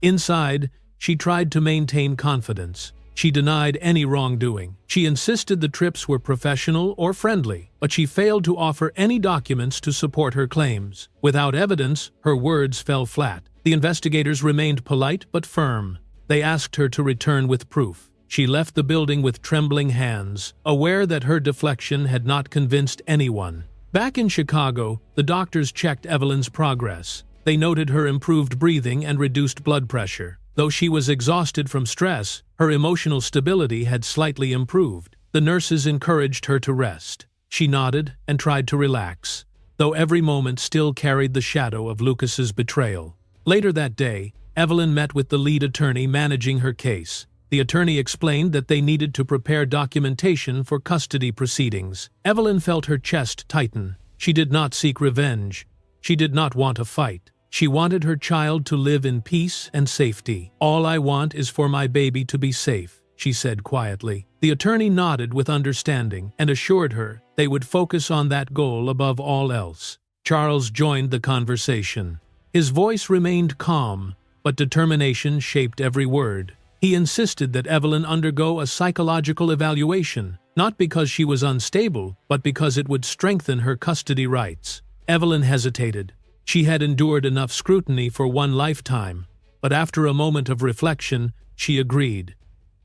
Inside, she tried to maintain confidence. She denied any wrongdoing. She insisted the trips were professional or friendly, but she failed to offer any documents to support her claims. Without evidence, her words fell flat. The investigators remained polite but firm. They asked her to return with proof. She left the building with trembling hands, aware that her deflection had not convinced anyone. Back in Chicago, the doctors checked Evelyn's progress. They noted her improved breathing and reduced blood pressure. Though she was exhausted from stress, her emotional stability had slightly improved. The nurses encouraged her to rest. She nodded and tried to relax, though every moment still carried the shadow of Lucas's betrayal. Later that day, Evelyn met with the lead attorney managing her case. The attorney explained that they needed to prepare documentation for custody proceedings. Evelyn felt her chest tighten. She did not seek revenge. She did not want a fight. She wanted her child to live in peace and safety. "All I want is for my baby to be safe," she said quietly. The attorney nodded with understanding and assured her they would focus on that goal above all else. Charles joined the conversation. His voice remained calm, but determination shaped every word. He insisted that Evelyn undergo a psychological evaluation, not because she was unstable, but because it would strengthen her custody rights. Evelyn hesitated. She had endured enough scrutiny for one lifetime, but after a moment of reflection, she agreed.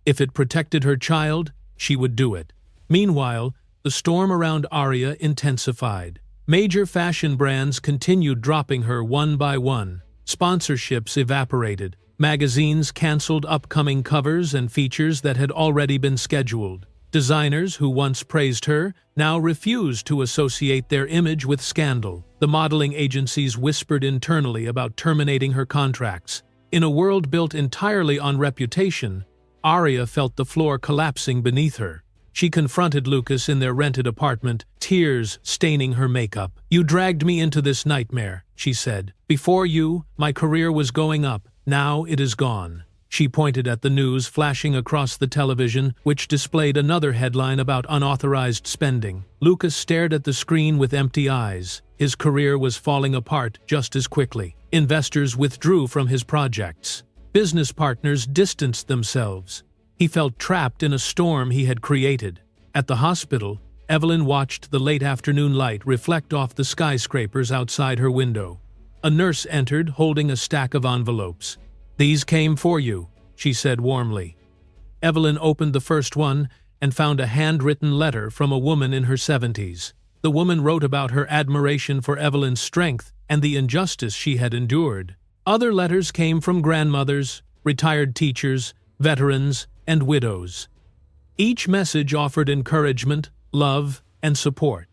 If it protected her child, she would do it. Meanwhile, the storm around Aria intensified. Major fashion brands continued dropping her one by one. Sponsorships evaporated. Magazines canceled upcoming covers and features that had already been scheduled. Designers who once praised her now refused to associate their image with scandal. The modeling agencies whispered internally about terminating her contracts. In a world built entirely on reputation, Aria felt the floor collapsing beneath her. She confronted Lucas in their rented apartment, tears staining her makeup. "You dragged me into this nightmare," she said. "Before you, my career was going up. Now it is gone." She pointed at the news flashing across the television, which displayed another headline about unauthorized spending. Lucas stared at the screen with empty eyes. His career was falling apart just as quickly. Investors withdrew from his projects. Business partners distanced themselves. He felt trapped in a storm he had created. At the hospital, Evelyn watched the late afternoon light reflect off the skyscrapers outside her window. A nurse entered, holding a stack of envelopes. "These came for you," she said warmly. Evelyn opened the first one and found a handwritten letter from a woman in her 70s. The woman wrote about her admiration for Evelyn's strength and the injustice she had endured. Other letters came from grandmothers, retired teachers, veterans, and widows. Each message offered encouragement, love, and support.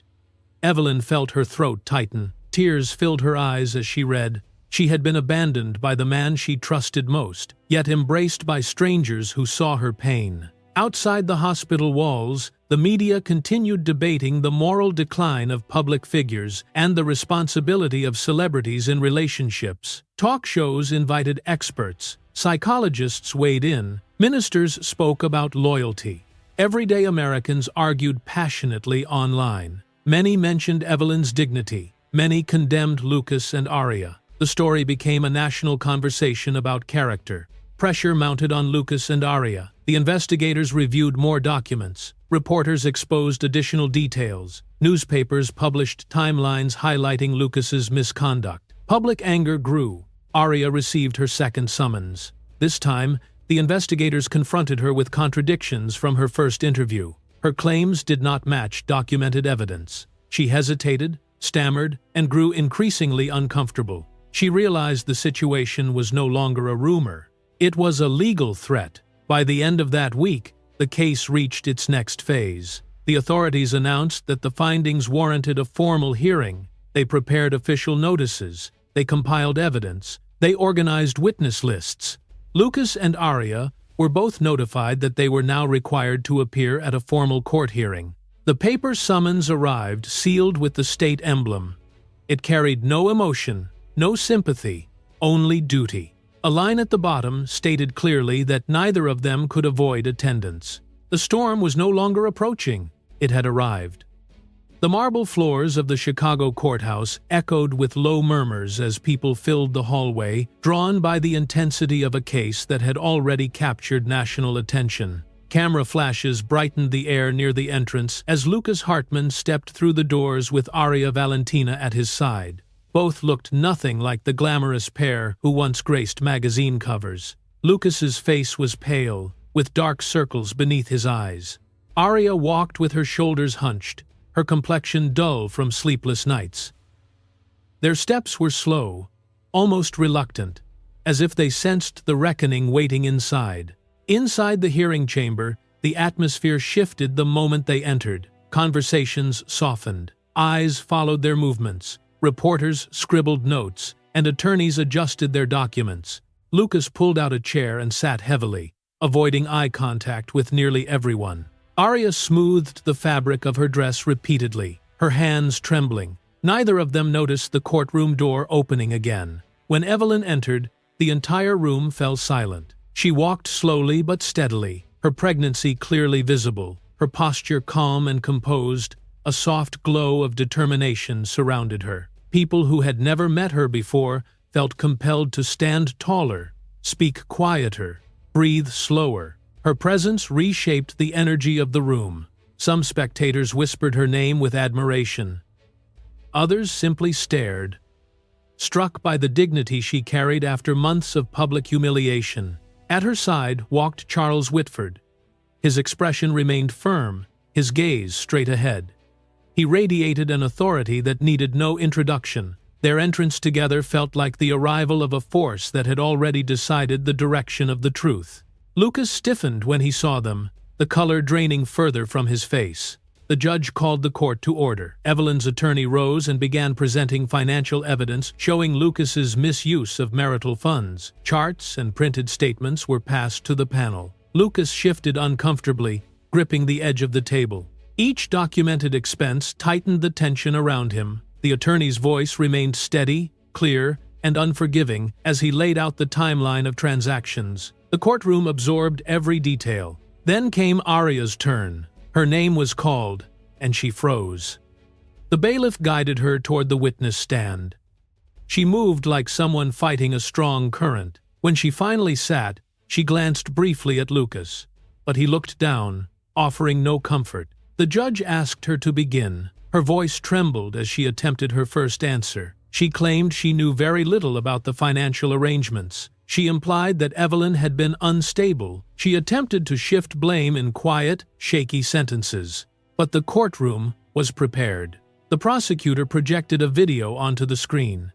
Evelyn felt her throat tighten. Tears filled her eyes as she read. She had been abandoned by the man she trusted most, yet embraced by strangers who saw her pain. Outside the hospital walls, the media continued debating the moral decline of public figures and the responsibility of celebrities in relationships. Talk shows invited experts, psychologists weighed in, ministers spoke about loyalty. Everyday Americans argued passionately online. Many mentioned Evelyn's dignity. Many condemned Lucas and Aria. The story became a national conversation about character. Pressure mounted on Lucas and Aria. The investigators reviewed more documents. Reporters exposed additional details. Newspapers published timelines highlighting Lucas's misconduct. Public anger grew. Aria received her second summons. This time, the investigators confronted her with contradictions from her first interview. Her claims did not match documented evidence. She hesitated, stammered, and grew increasingly uncomfortable. She realized the situation was no longer a rumor. It was a legal threat. By the end of that week, the case reached its next phase. The authorities announced that the findings warranted a formal hearing. They prepared official notices. They compiled evidence. They organized witness lists. Lucas and Aria were both notified that they were now required to appear at a formal court hearing. The paper summons arrived, sealed with the state emblem. It carried no emotion, no sympathy, only duty. A line at the bottom stated clearly that neither of them could avoid attendance. The storm was no longer approaching. It had arrived. The marble floors of the Chicago courthouse echoed with low murmurs as people filled the hallway, drawn by the intensity of a case that had already captured national attention. Camera flashes brightened the air near the entrance as Lucas Hartman stepped through the doors with Aria Valentina at his side. Both looked nothing like the glamorous pair who once graced magazine covers. Lucas's face was pale, with dark circles beneath his eyes. Aria walked with her shoulders hunched, her complexion dull from sleepless nights. Their steps were slow, almost reluctant, as if they sensed the reckoning waiting inside. Inside the hearing chamber, the atmosphere shifted the moment they entered. Conversations softened. Eyes followed their movements. Reporters scribbled notes, and attorneys adjusted their documents. Lucas pulled out a chair and sat heavily, avoiding eye contact with nearly everyone. Aria smoothed the fabric of her dress repeatedly, her hands trembling. Neither of them noticed the courtroom door opening again. When Evelyn entered, the entire room fell silent. She walked slowly but steadily, her pregnancy clearly visible, her posture calm and composed. A soft glow of determination surrounded her. People who had never met her before felt compelled to stand taller, speak quieter, breathe slower. Her presence reshaped the energy of the room. Some spectators whispered her name with admiration. Others simply stared, struck by the dignity she carried after months of public humiliation. At her side walked Charles Whitford. His expression remained firm, his gaze straight ahead. He radiated an authority that needed no introduction. Their entrance together felt like the arrival of a force that had already decided the direction of the truth. Lucas stiffened when he saw them, the color draining further from his face. The judge called the court to order. Evelyn's attorney rose and began presenting financial evidence showing Lucas's misuse of marital funds. Charts and printed statements were passed to the panel. Lucas shifted uncomfortably, gripping the edge of the table. Each documented expense tightened the tension around him. The attorney's voice remained steady, clear, and unforgiving as he laid out the timeline of transactions. The courtroom absorbed every detail. Then came Aria's turn. Her name was called, and she froze. The bailiff guided her toward the witness stand. She moved like someone fighting a strong current. When she finally sat, she glanced briefly at Lucas, but he looked down, offering no comfort. The judge asked her to begin. Her voice trembled as she attempted her first answer. She claimed she knew very little about the financial arrangements. She implied that Evelyn had been unstable. She attempted to shift blame in quiet, shaky sentences. But the courtroom was prepared. The prosecutor projected a video onto the screen.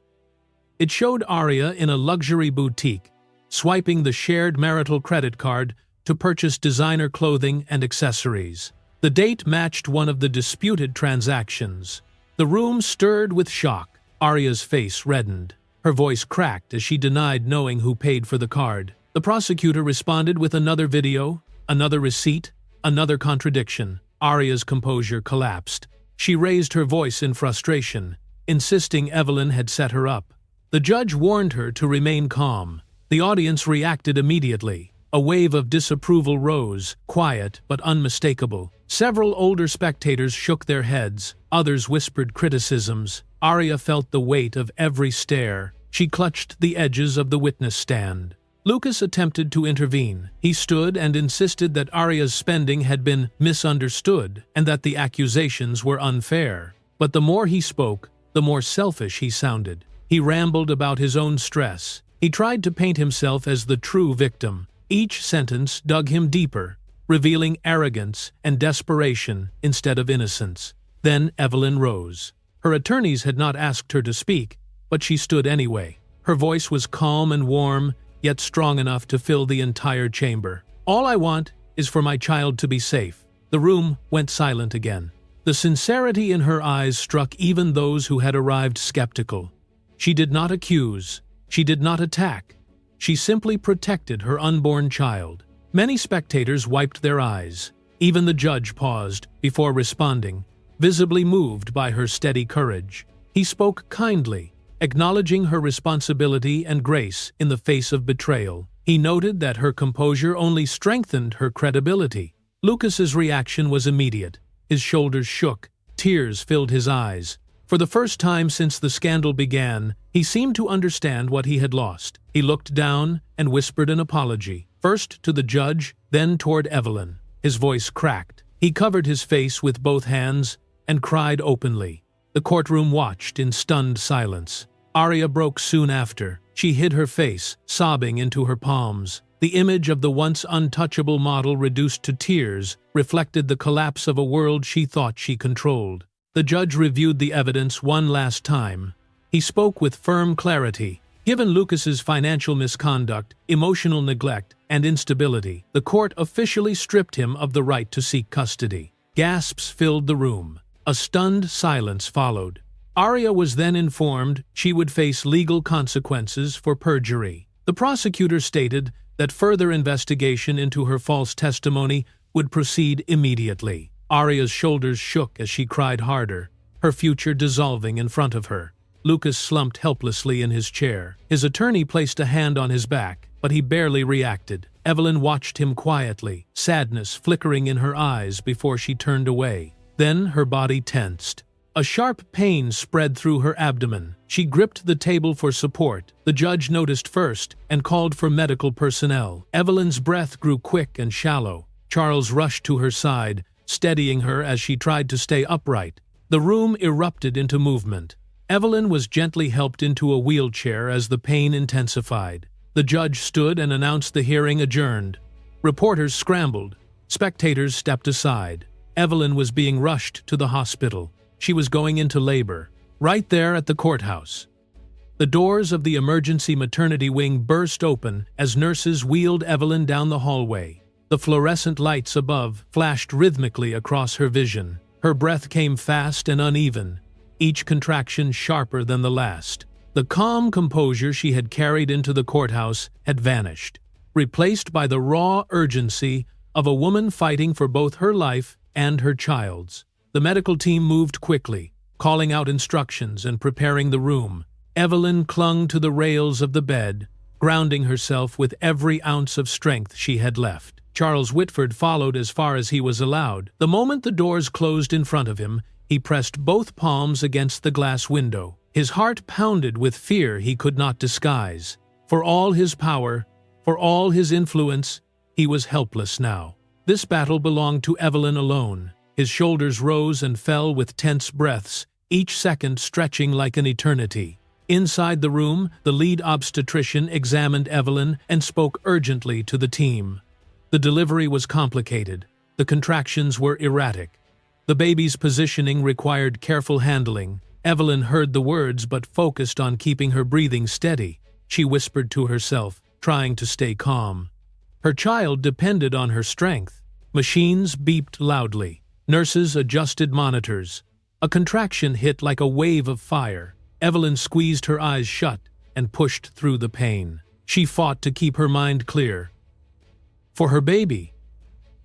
It showed Aria in a luxury boutique, swiping the shared marital credit card to purchase designer clothing and accessories. The date matched one of the disputed transactions. The room stirred with shock. Aria's face reddened. Her voice cracked as she denied knowing who paid for the card. The prosecutor responded with another video, another receipt, another contradiction. Aria's composure collapsed. She raised her voice in frustration, insisting Evelyn had set her up. The judge warned her to remain calm. The audience reacted immediately. A wave of disapproval rose, quiet but unmistakable. Several older spectators shook their heads, others whispered criticisms. Aria felt the weight of every stare. She clutched the edges of the witness stand. Lucas attempted to intervene. He stood and insisted that Aria's spending had been misunderstood and that the accusations were unfair. But the more he spoke, the more selfish he sounded. He rambled about his own stress. He tried to paint himself as the true victim. Each sentence dug him deeper, revealing arrogance and desperation instead of innocence. Then Evelyn rose. Her attorneys had not asked her to speak, but she stood anyway. Her voice was calm and warm, yet strong enough to fill the entire chamber. "All I want is for my child to be safe." The room went silent again. The sincerity in her eyes struck even those who had arrived skeptical. She did not accuse. She did not attack. She simply protected her unborn child. Many spectators wiped their eyes. Even the judge paused before responding, visibly moved by her steady courage. He spoke kindly, acknowledging her responsibility and grace in the face of betrayal. He noted that her composure only strengthened her credibility. Lucas's reaction was immediate. His shoulders shook, tears filled his eyes. For the first time since the scandal began, he seemed to understand what he had lost. He looked down and whispered an apology, first to the judge, then toward Evelyn. His voice cracked. He covered his face with both hands and cried openly. The courtroom watched in stunned silence. Aria broke soon after. She hid her face, sobbing into her palms. The image of the once untouchable model reduced to tears reflected the collapse of a world she thought she controlled. The judge reviewed the evidence one last time. He spoke with firm clarity. Given Lucas's financial misconduct, emotional neglect, and instability, the court officially stripped him of the right to seek custody. Gasps filled the room. A stunned silence followed. Aria was then informed she would face legal consequences for perjury. The prosecutor stated that further investigation into her false testimony would proceed immediately. Aria's shoulders shook as she cried harder, her future dissolving in front of her. Lucas slumped helplessly in his chair. His attorney placed a hand on his back, but he barely reacted. Evelyn watched him quietly, sadness flickering in her eyes before she turned away. Then her body tensed. A sharp pain spread through her abdomen. She gripped the table for support. The judge noticed first and called for medical personnel. Evelyn's breath grew quick and shallow. Charles rushed to her side, steadying her as she tried to stay upright. The room erupted into movement. Evelyn was gently helped into a wheelchair as the pain intensified. The judge stood and announced the hearing adjourned. Reporters scrambled. Spectators stepped aside. Evelyn was being rushed to the hospital. She was going into labor. Right there at the courthouse, The doors of the emergency maternity wing burst open as nurses wheeled Evelyn down the hallway. The fluorescent lights above flashed rhythmically across her vision. Her breath came fast and uneven, each contraction sharper than the last. The calm composure she had carried into the courthouse had vanished, replaced by the raw urgency of a woman fighting for both her life and her child's. The medical team moved quickly, calling out instructions and preparing the room. Evelyn clung to the rails of the bed, grounding herself with every ounce of strength she had left. Charles Whitford followed as far as he was allowed. The moment the doors closed in front of him, he pressed both palms against the glass window. His heart pounded with fear he could not disguise. For all his power, for all his influence, he was helpless now. This battle belonged to Evelyn alone. His shoulders rose and fell with tense breaths, each second stretching like an eternity. Inside the room, the lead obstetrician examined Evelyn and spoke urgently to the team. The delivery was complicated. The contractions were erratic. The baby's positioning required careful handling. Evelyn heard the words but focused on keeping her breathing steady. She whispered to herself, trying to stay calm. Her child depended on her strength. Machines beeped loudly. Nurses adjusted monitors. A contraction hit like a wave of fire. Evelyn squeezed her eyes shut and pushed through the pain. She fought to keep her mind clear. For her baby.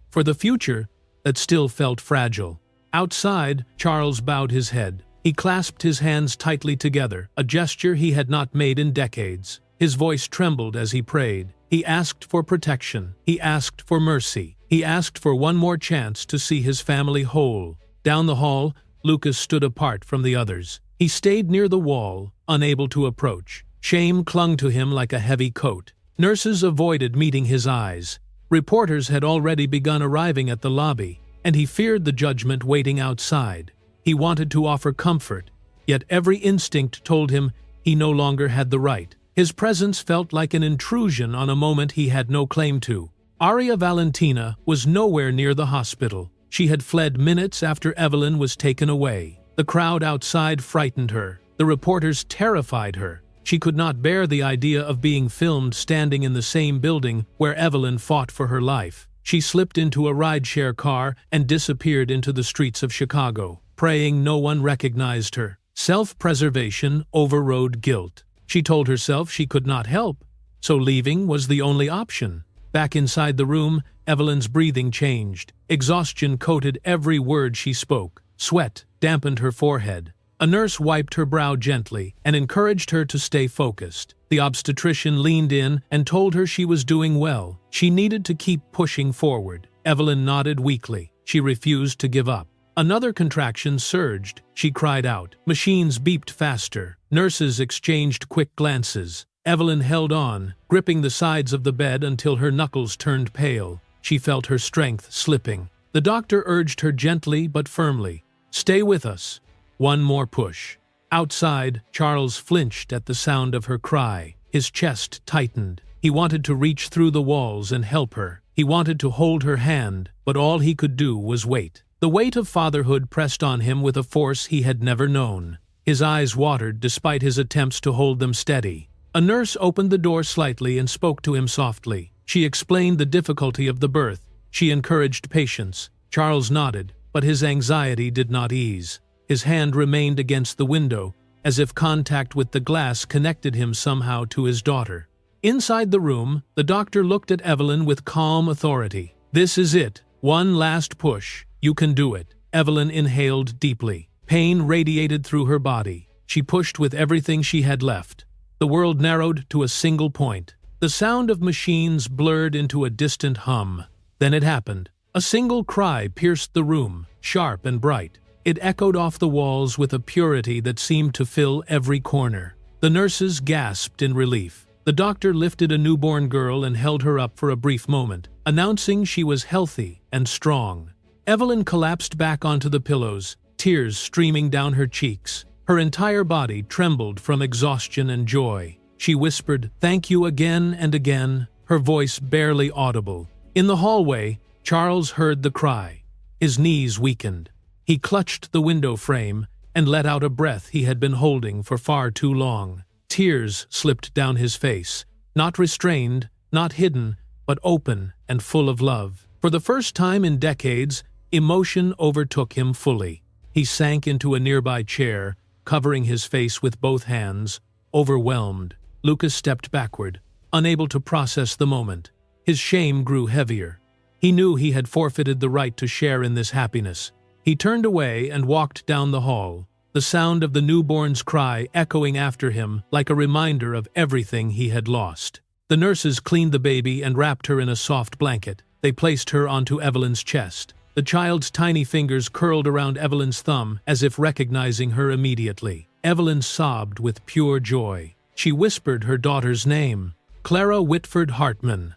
For the future that still felt fragile. Outside, Charles bowed his head. He clasped his hands tightly together, a gesture he had not made in decades. His voice trembled as he prayed. He asked for protection. He asked for mercy. He asked for one more chance to see his family whole. Down the hall, Lucas stood apart from the others. He stayed near the wall, unable to approach. Shame clung to him like a heavy coat. Nurses avoided meeting his eyes. Reporters had already begun arriving at the lobby, and he feared the judgment waiting outside. He wanted to offer comfort, yet every instinct told him he no longer had the right. His presence felt like an intrusion on a moment he had no claim to. Aria Valentina was nowhere near the hospital. She had fled minutes after Evelyn was taken away. The crowd outside frightened her. The reporters terrified her. She could not bear the idea of being filmed standing in the same building where Evelyn fought for her life. She slipped into a rideshare car and disappeared into the streets of Chicago, praying no one recognized her. Self-preservation overrode guilt. She told herself she could not help, so leaving was the only option. Back inside the room, Evelyn's breathing changed. Exhaustion coated every word she spoke. Sweat dampened her forehead. A nurse wiped her brow gently and encouraged her to stay focused. The obstetrician leaned in and told her she was doing well. She needed to keep pushing forward. Evelyn nodded weakly. She refused to give up. Another contraction surged. She cried out. Machines beeped faster. Nurses exchanged quick glances. Evelyn held on, gripping the sides of the bed until her knuckles turned pale. She felt her strength slipping. The doctor urged her gently but firmly. Stay with us. One more push. Outside, Charles flinched at the sound of her cry. His chest tightened. He wanted to reach through the walls and help her. He wanted to hold her hand, but all he could do was wait. The weight of fatherhood pressed on him with a force he had never known. His eyes watered despite his attempts to hold them steady. A nurse opened the door slightly and spoke to him softly. She explained the difficulty of the birth. She encouraged patience. Charles nodded, but his anxiety did not ease. His hand remained against the window, as if contact with the glass connected him somehow to his daughter. Inside the room, the doctor looked at Evelyn with calm authority. This is it. One last push. You can do it. Evelyn inhaled deeply. Pain radiated through her body. She pushed with everything she had left. The world narrowed to a single point. The sound of machines blurred into a distant hum. Then it happened. A single cry pierced the room, sharp and bright. It echoed off the walls with a purity that seemed to fill every corner. The nurses gasped in relief. The doctor lifted a newborn girl and held her up for a brief moment, announcing she was healthy and strong. Evelyn collapsed back onto the pillows, tears streaming down her cheeks. Her entire body trembled from exhaustion and joy. She whispered, "Thank you," again and again, her voice barely audible. In the hallway, Charles heard the cry. His knees weakened. He clutched the window frame and let out a breath he had been holding for far too long. Tears slipped down his face, not restrained, not hidden, but open and full of love. For the first time in decades, emotion overtook him fully. He sank into a nearby chair, covering his face with both hands, overwhelmed. Lucas stepped backward, unable to process the moment. His shame grew heavier. He knew he had forfeited the right to share in this happiness. He turned away and walked down the hall, the sound of the newborn's cry echoing after him like a reminder of everything he had lost. The nurses cleaned the baby and wrapped her in a soft blanket. They placed her onto Evelyn's chest. The child's tiny fingers curled around Evelyn's thumb as if recognizing her immediately. Evelyn sobbed with pure joy. She whispered her daughter's name, Clara Whitford Hartman.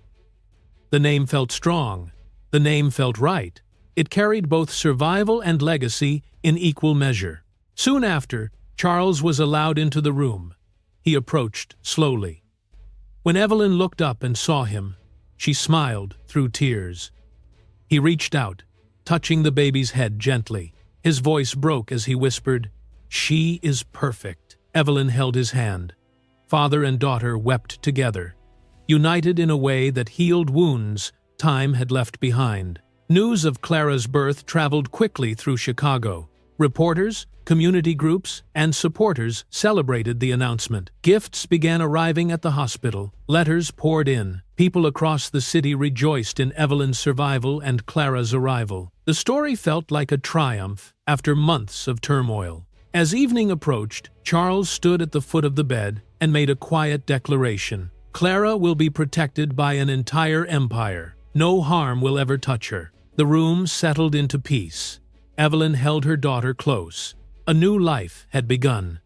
The name felt strong. The name felt right. It carried both survival and legacy in equal measure. Soon after, Charles was allowed into the room. He approached slowly. When Evelyn looked up and saw him, she smiled through tears. He reached out, touching the baby's head gently. His voice broke as he whispered, "She is perfect." Evelyn held his hand. Father and daughter wept together, united in a way that healed wounds time had left behind. News of Clara's birth traveled quickly through Chicago. Reporters, community groups, and supporters celebrated the announcement. Gifts began arriving at the hospital. Letters poured in. People across the city rejoiced in Evelyn's survival and Clara's arrival. The story felt like a triumph after months of turmoil. As evening approached, Charles stood at the foot of the bed and made a quiet declaration. Clara will be protected by an entire empire. No harm will ever touch her. The room settled into peace. Evelyn held her daughter close. A new life had begun.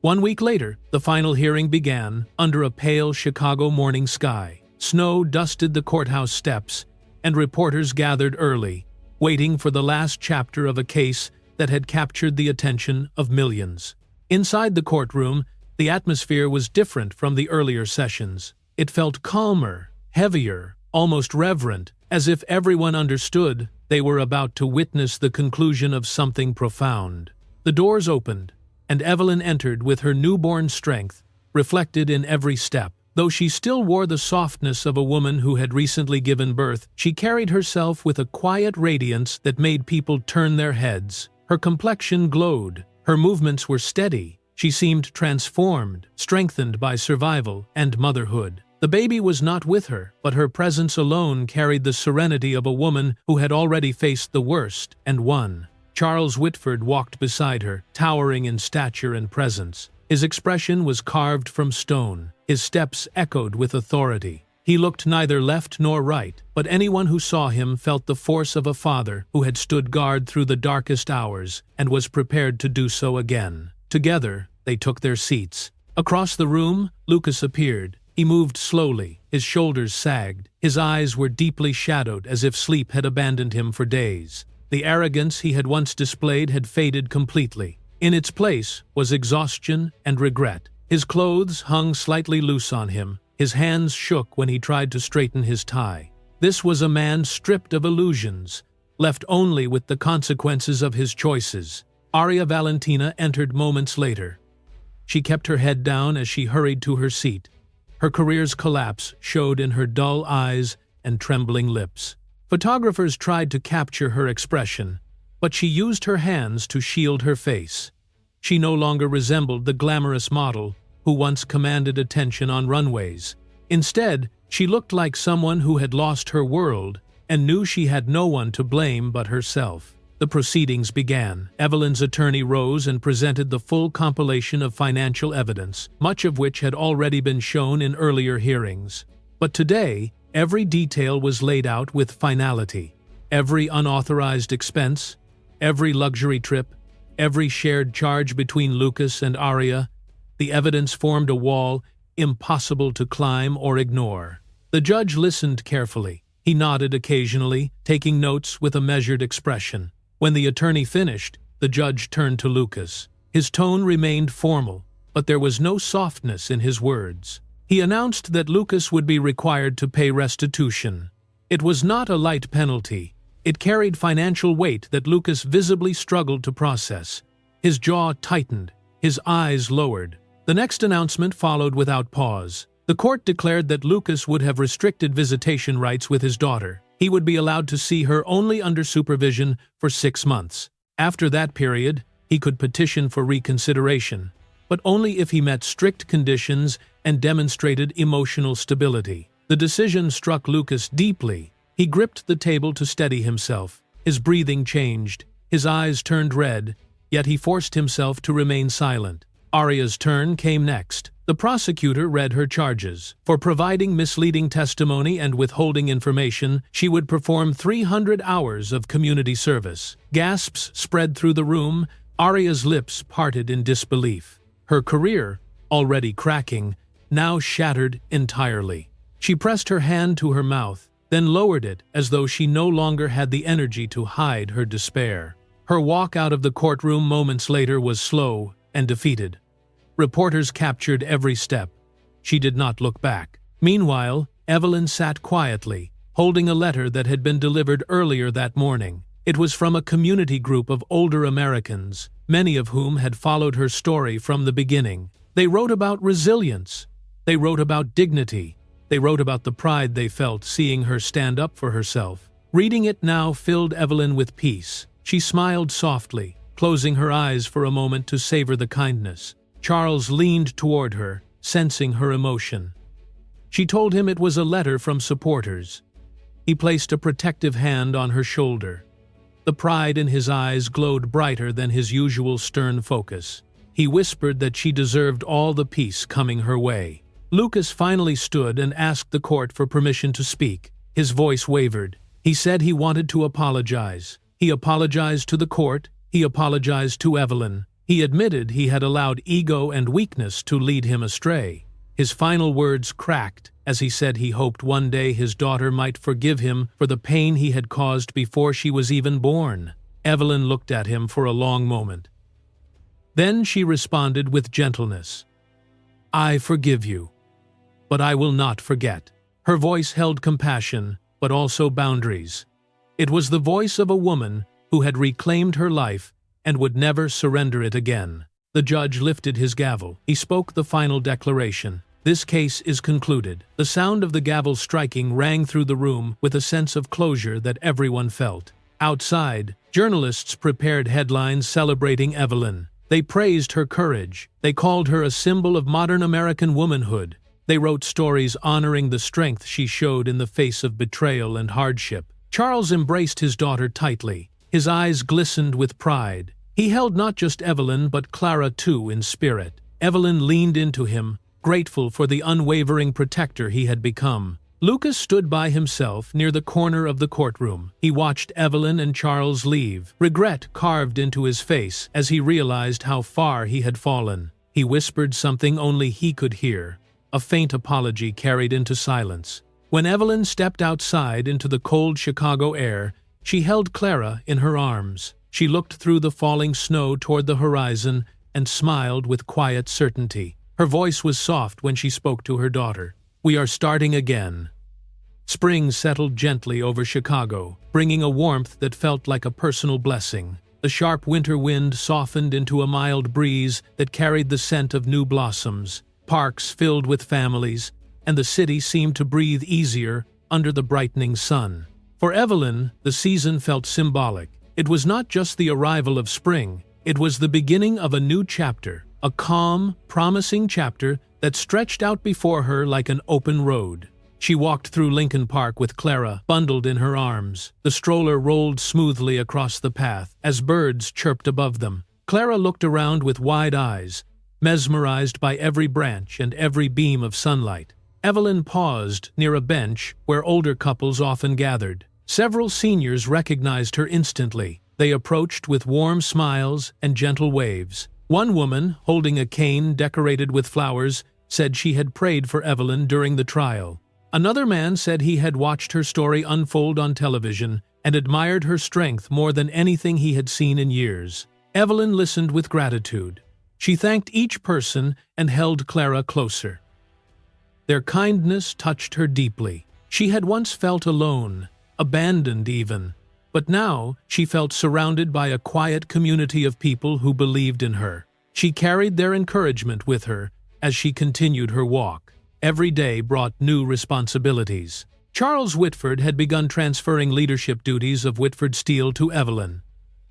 1 week later, the final hearing began under a pale Chicago morning sky. Snow dusted the courthouse steps, and reporters gathered early, waiting for the last chapter of a case that had captured the attention of millions. Inside the courtroom, the atmosphere was different from the earlier sessions. It felt calmer, heavier, almost reverent, as if everyone understood they were about to witness the conclusion of something profound. The doors opened, and Evelyn entered with her newborn strength, reflected in every step. Though she still wore the softness of a woman who had recently given birth, she carried herself with a quiet radiance that made people turn their heads. Her complexion glowed. Her movements were steady. She seemed transformed, strengthened by survival and motherhood. The baby was not with her, but her presence alone carried the serenity of a woman who had already faced the worst and won. Charles Whitford walked beside her, towering in stature and presence. His expression was carved from stone. His steps echoed with authority. He looked neither left nor right, but anyone who saw him felt the force of a father who had stood guard through the darkest hours and was prepared to do so again. Together, they took their seats. Across the room, Lucas appeared. He moved slowly, his shoulders sagged, his eyes were deeply shadowed as if sleep had abandoned him for days. The arrogance he had once displayed had faded completely. In its place was exhaustion and regret. His clothes hung slightly loose on him. His hands shook when he tried to straighten his tie. This was a man stripped of illusions, left only with the consequences of his choices. Arya Valentina entered moments later. She kept her head down as she hurried to her seat. Her career's collapse showed in her dull eyes and trembling lips. Photographers tried to capture her expression, but she used her hands to shield her face. She no longer resembled the glamorous model who once commanded attention on runways. Instead, she looked like someone who had lost her world and knew she had no one to blame but herself. The proceedings began. Evelyn's attorney rose and presented the full compilation of financial evidence, much of which had already been shown in earlier hearings. But today, every detail was laid out with finality. Every unauthorized expense, every luxury trip, every shared charge between Lucas and Arya. The evidence formed a wall impossible to climb or ignore. The judge listened carefully. He nodded occasionally, taking notes with a measured expression. When the attorney finished, the judge turned to Lucas. His tone remained formal, but there was no softness in his words. He announced that Lucas would be required to pay restitution. It was not a light penalty. It carried financial weight that Lucas visibly struggled to process. His jaw tightened, his eyes lowered. The next announcement followed without pause. The court declared that Lucas would have restricted visitation rights with his daughter. He would be allowed to see her only under supervision for 6 months. After that period, he could petition for reconsideration, but only if he met strict conditions and demonstrated emotional stability. The decision struck Lucas deeply. He gripped the table to steady himself. His breathing changed. His eyes turned red, yet he forced himself to remain silent. Aria's turn came next. The prosecutor read her charges. For providing misleading testimony and withholding information, she would perform 300 hours of community service. Gasps spread through the room. Aria's lips parted in disbelief. Her career, already cracking, now shattered entirely. She pressed her hand to her mouth, then lowered it as though she no longer had the energy to hide her despair. Her walk out of the courtroom moments later was slow and defeated. Reporters captured every step. She did not look back. Meanwhile, Evelyn sat quietly, holding a letter that had been delivered earlier that morning. It was from a community group of older Americans, many of whom had followed her story from the beginning. They wrote about resilience. They wrote about dignity. They wrote about the pride they felt seeing her stand up for herself. Reading it now filled Evelyn with peace. She smiled softly, closing her eyes for a moment to savor the kindness. Charles leaned toward her, sensing her emotion. She told him it was a letter from supporters. He placed a protective hand on her shoulder. The pride in his eyes glowed brighter than his usual stern focus. He whispered that she deserved all the peace coming her way. Lucas finally stood and asked the court for permission to speak. His voice wavered. He said he wanted to apologize. He apologized to the court. He apologized to Evelyn. He admitted he had allowed ego and weakness to lead him astray. His final words cracked as he said he hoped one day his daughter might forgive him for the pain he had caused before she was even born. Evelyn looked at him for a long moment. Then she responded with gentleness. "I forgive you, but I will not forget." Her voice held compassion, but also boundaries. It was the voice of a woman who had reclaimed her life and would never surrender it again. The judge lifted his gavel. He spoke the final declaration. "This case is concluded." The sound of the gavel striking rang through the room with a sense of closure that everyone felt. Outside, journalists prepared headlines celebrating Evelyn. They praised her courage. They called her a symbol of modern American womanhood. They wrote stories honoring the strength she showed in the face of betrayal and hardship. Charles embraced his daughter tightly. His eyes glistened with pride. He held not just Evelyn but Clara too in spirit. Evelyn leaned into him, grateful for the unwavering protector he had become. Lucas stood by himself near the corner of the courtroom. He watched Evelyn and Charles leave, regret carved into his face as he realized how far he had fallen. He whispered something only he could hear, a faint apology carried into silence. When Evelyn stepped outside into the cold Chicago air, she held Clara in her arms. She looked through the falling snow toward the horizon and smiled with quiet certainty. Her voice was soft when she spoke to her daughter. "We are starting again." Spring settled gently over Chicago, bringing a warmth that felt like a personal blessing. The sharp winter wind softened into a mild breeze that carried the scent of new blossoms. Parks filled with families, and the city seemed to breathe easier under the brightening sun. For Evelyn, the season felt symbolic. It was not just the arrival of spring, it was the beginning of a new chapter, a calm, promising chapter that stretched out before her like an open road. She walked through Lincoln Park with Clara, bundled in her arms. The stroller rolled smoothly across the path as birds chirped above them. Clara looked around with wide eyes, mesmerized by every branch and every beam of sunlight. Evelyn paused near a bench where older couples often gathered. Several seniors recognized her instantly. They approached with warm smiles and gentle waves. One woman, holding a cane decorated with flowers, said she had prayed for Evelyn during the trial. Another man said he had watched her story unfold on television and admired her strength more than anything he had seen in years. Evelyn listened with gratitude. She thanked each person and held Clara closer. Their kindness touched her deeply. She had once felt alone, abandoned even, but now she felt surrounded by a quiet community of people who believed in her. She carried their encouragement with her as she continued her walk. Every day brought new responsibilities. Charles Whitford had begun transferring leadership duties of Whitford Steel to Evelyn.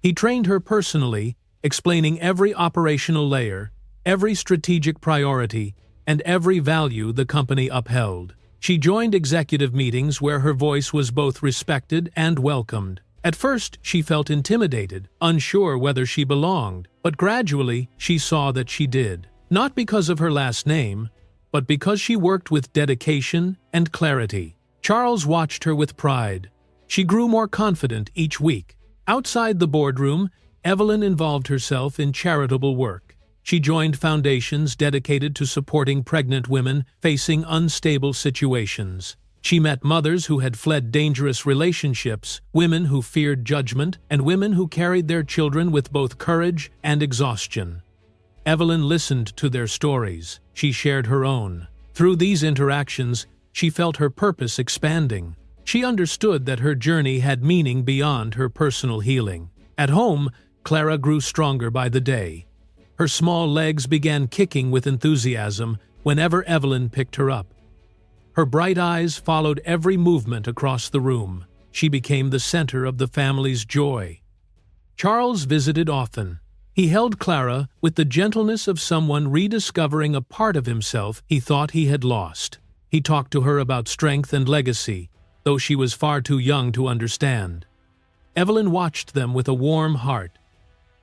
He trained her personally, explaining every operational layer, every strategic priority, and every value the company upheld. She joined executive meetings where her voice was both respected and welcomed. At first, she felt intimidated, unsure whether she belonged, but gradually she saw that she did. Not because of her last name, but because she worked with dedication and clarity. Charles watched her with pride. She grew more confident each week. Outside the boardroom, Evelyn involved herself in charitable work. She joined foundations dedicated to supporting pregnant women facing unstable situations. She met mothers who had fled dangerous relationships, women who feared judgment, and women who carried their children with both courage and exhaustion. Evelyn listened to their stories. She shared her own. Through these interactions, she felt her purpose expanding. She understood that her journey had meaning beyond her personal healing. At home, Clara grew stronger by the day. Her small legs began kicking with enthusiasm whenever Evelyn picked her up. Her bright eyes followed every movement across the room. She became the center of the family's joy. Charles visited often. He held Clara with the gentleness of someone rediscovering a part of himself he thought he had lost. He talked to her about strength and legacy, though she was far too young to understand. Evelyn watched them with a warm heart.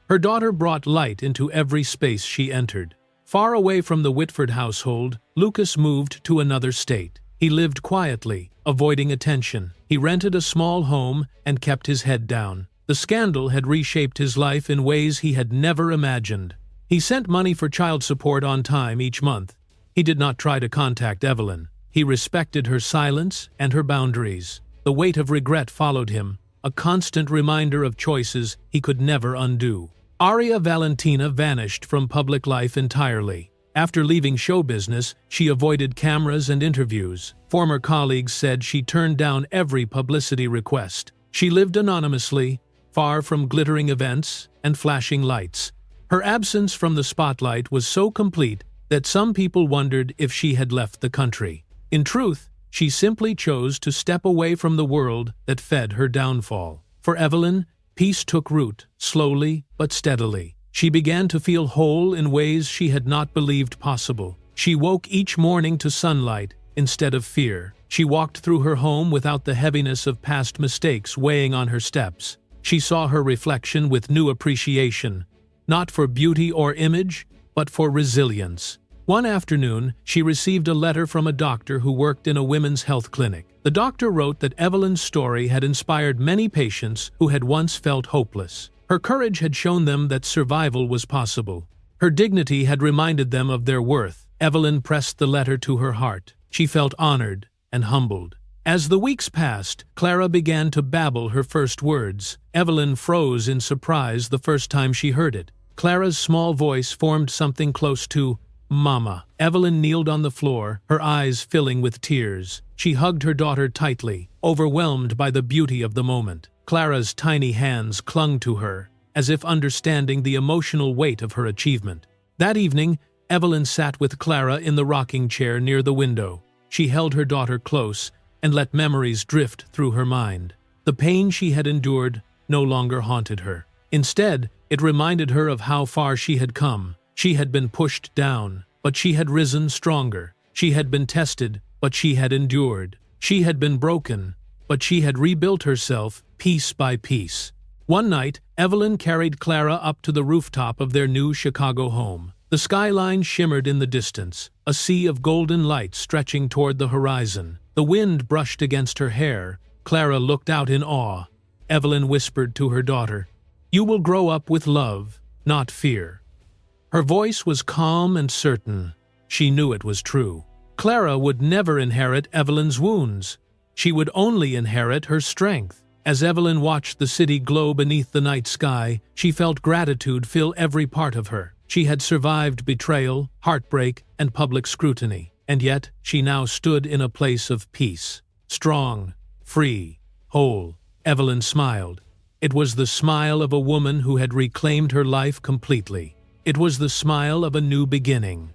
Her daughter brought light into every space she entered. Far away from the Whitford household, Lucas moved to another state. He lived quietly, avoiding attention. He rented a small home and kept his head down. The scandal had reshaped his life in ways he had never imagined. He sent money for child support on time each month. He did not try to contact Evelyn. He respected her silence and her boundaries. The weight of regret followed him, a constant reminder of choices he could never undo. Aria Valentina vanished from public life entirely. After leaving show business, she avoided cameras and interviews. Former colleagues said she turned down every publicity request. She lived anonymously, far from glittering events and flashing lights. Her absence from the spotlight was so complete that some people wondered if she had left the country. In truth, she simply chose to step away from the world that fed her downfall. For Evelyn, peace took root, slowly but steadily. She began to feel whole in ways she had not believed possible. She woke each morning to sunlight instead of fear. She walked through her home without the heaviness of past mistakes weighing on her steps. She saw her reflection with new appreciation, not for beauty or image, but for resilience. One afternoon, she received a letter from a doctor who worked in a women's health clinic. The doctor wrote that Evelyn's story had inspired many patients who had once felt hopeless. Her courage had shown them that survival was possible. Her dignity had reminded them of their worth. Evelyn pressed the letter to her heart. She felt honored and humbled. As the weeks passed, Clara began to babble her first words. Evelyn froze in surprise the first time she heard it. Clara's small voice formed something close to Mama. Evelyn kneeled on the floor, her eyes filling with tears. She hugged her daughter tightly, overwhelmed by the beauty of the moment. Clara's tiny hands clung to her, as if understanding the emotional weight of her achievement. That evening, Evelyn sat with Clara in the rocking chair near the window. She held her daughter close and let memories drift through her mind. The pain she had endured no longer haunted her. Instead, it reminded her of how far she had come. She had been pushed down, but she had risen stronger. She had been tested, but she had endured. She had been broken, but she had rebuilt herself piece by piece. One night, Evelyn carried Clara up to the rooftop of their new Chicago home. The skyline shimmered in the distance, a sea of golden light stretching toward the horizon. The wind brushed against her hair. Clara looked out in awe. Evelyn whispered to her daughter, "You will grow up with love, not fear." Her voice was calm and certain. She knew it was true. Clara would never inherit Evelyn's wounds. She would only inherit her strength. As Evelyn watched the city glow beneath the night sky, she felt gratitude fill every part of her. She had survived betrayal, heartbreak, and public scrutiny, and yet she now stood in a place of peace. Strong, free, whole. Evelyn smiled. It was the smile of a woman who had reclaimed her life completely. It was the smile of a new beginning.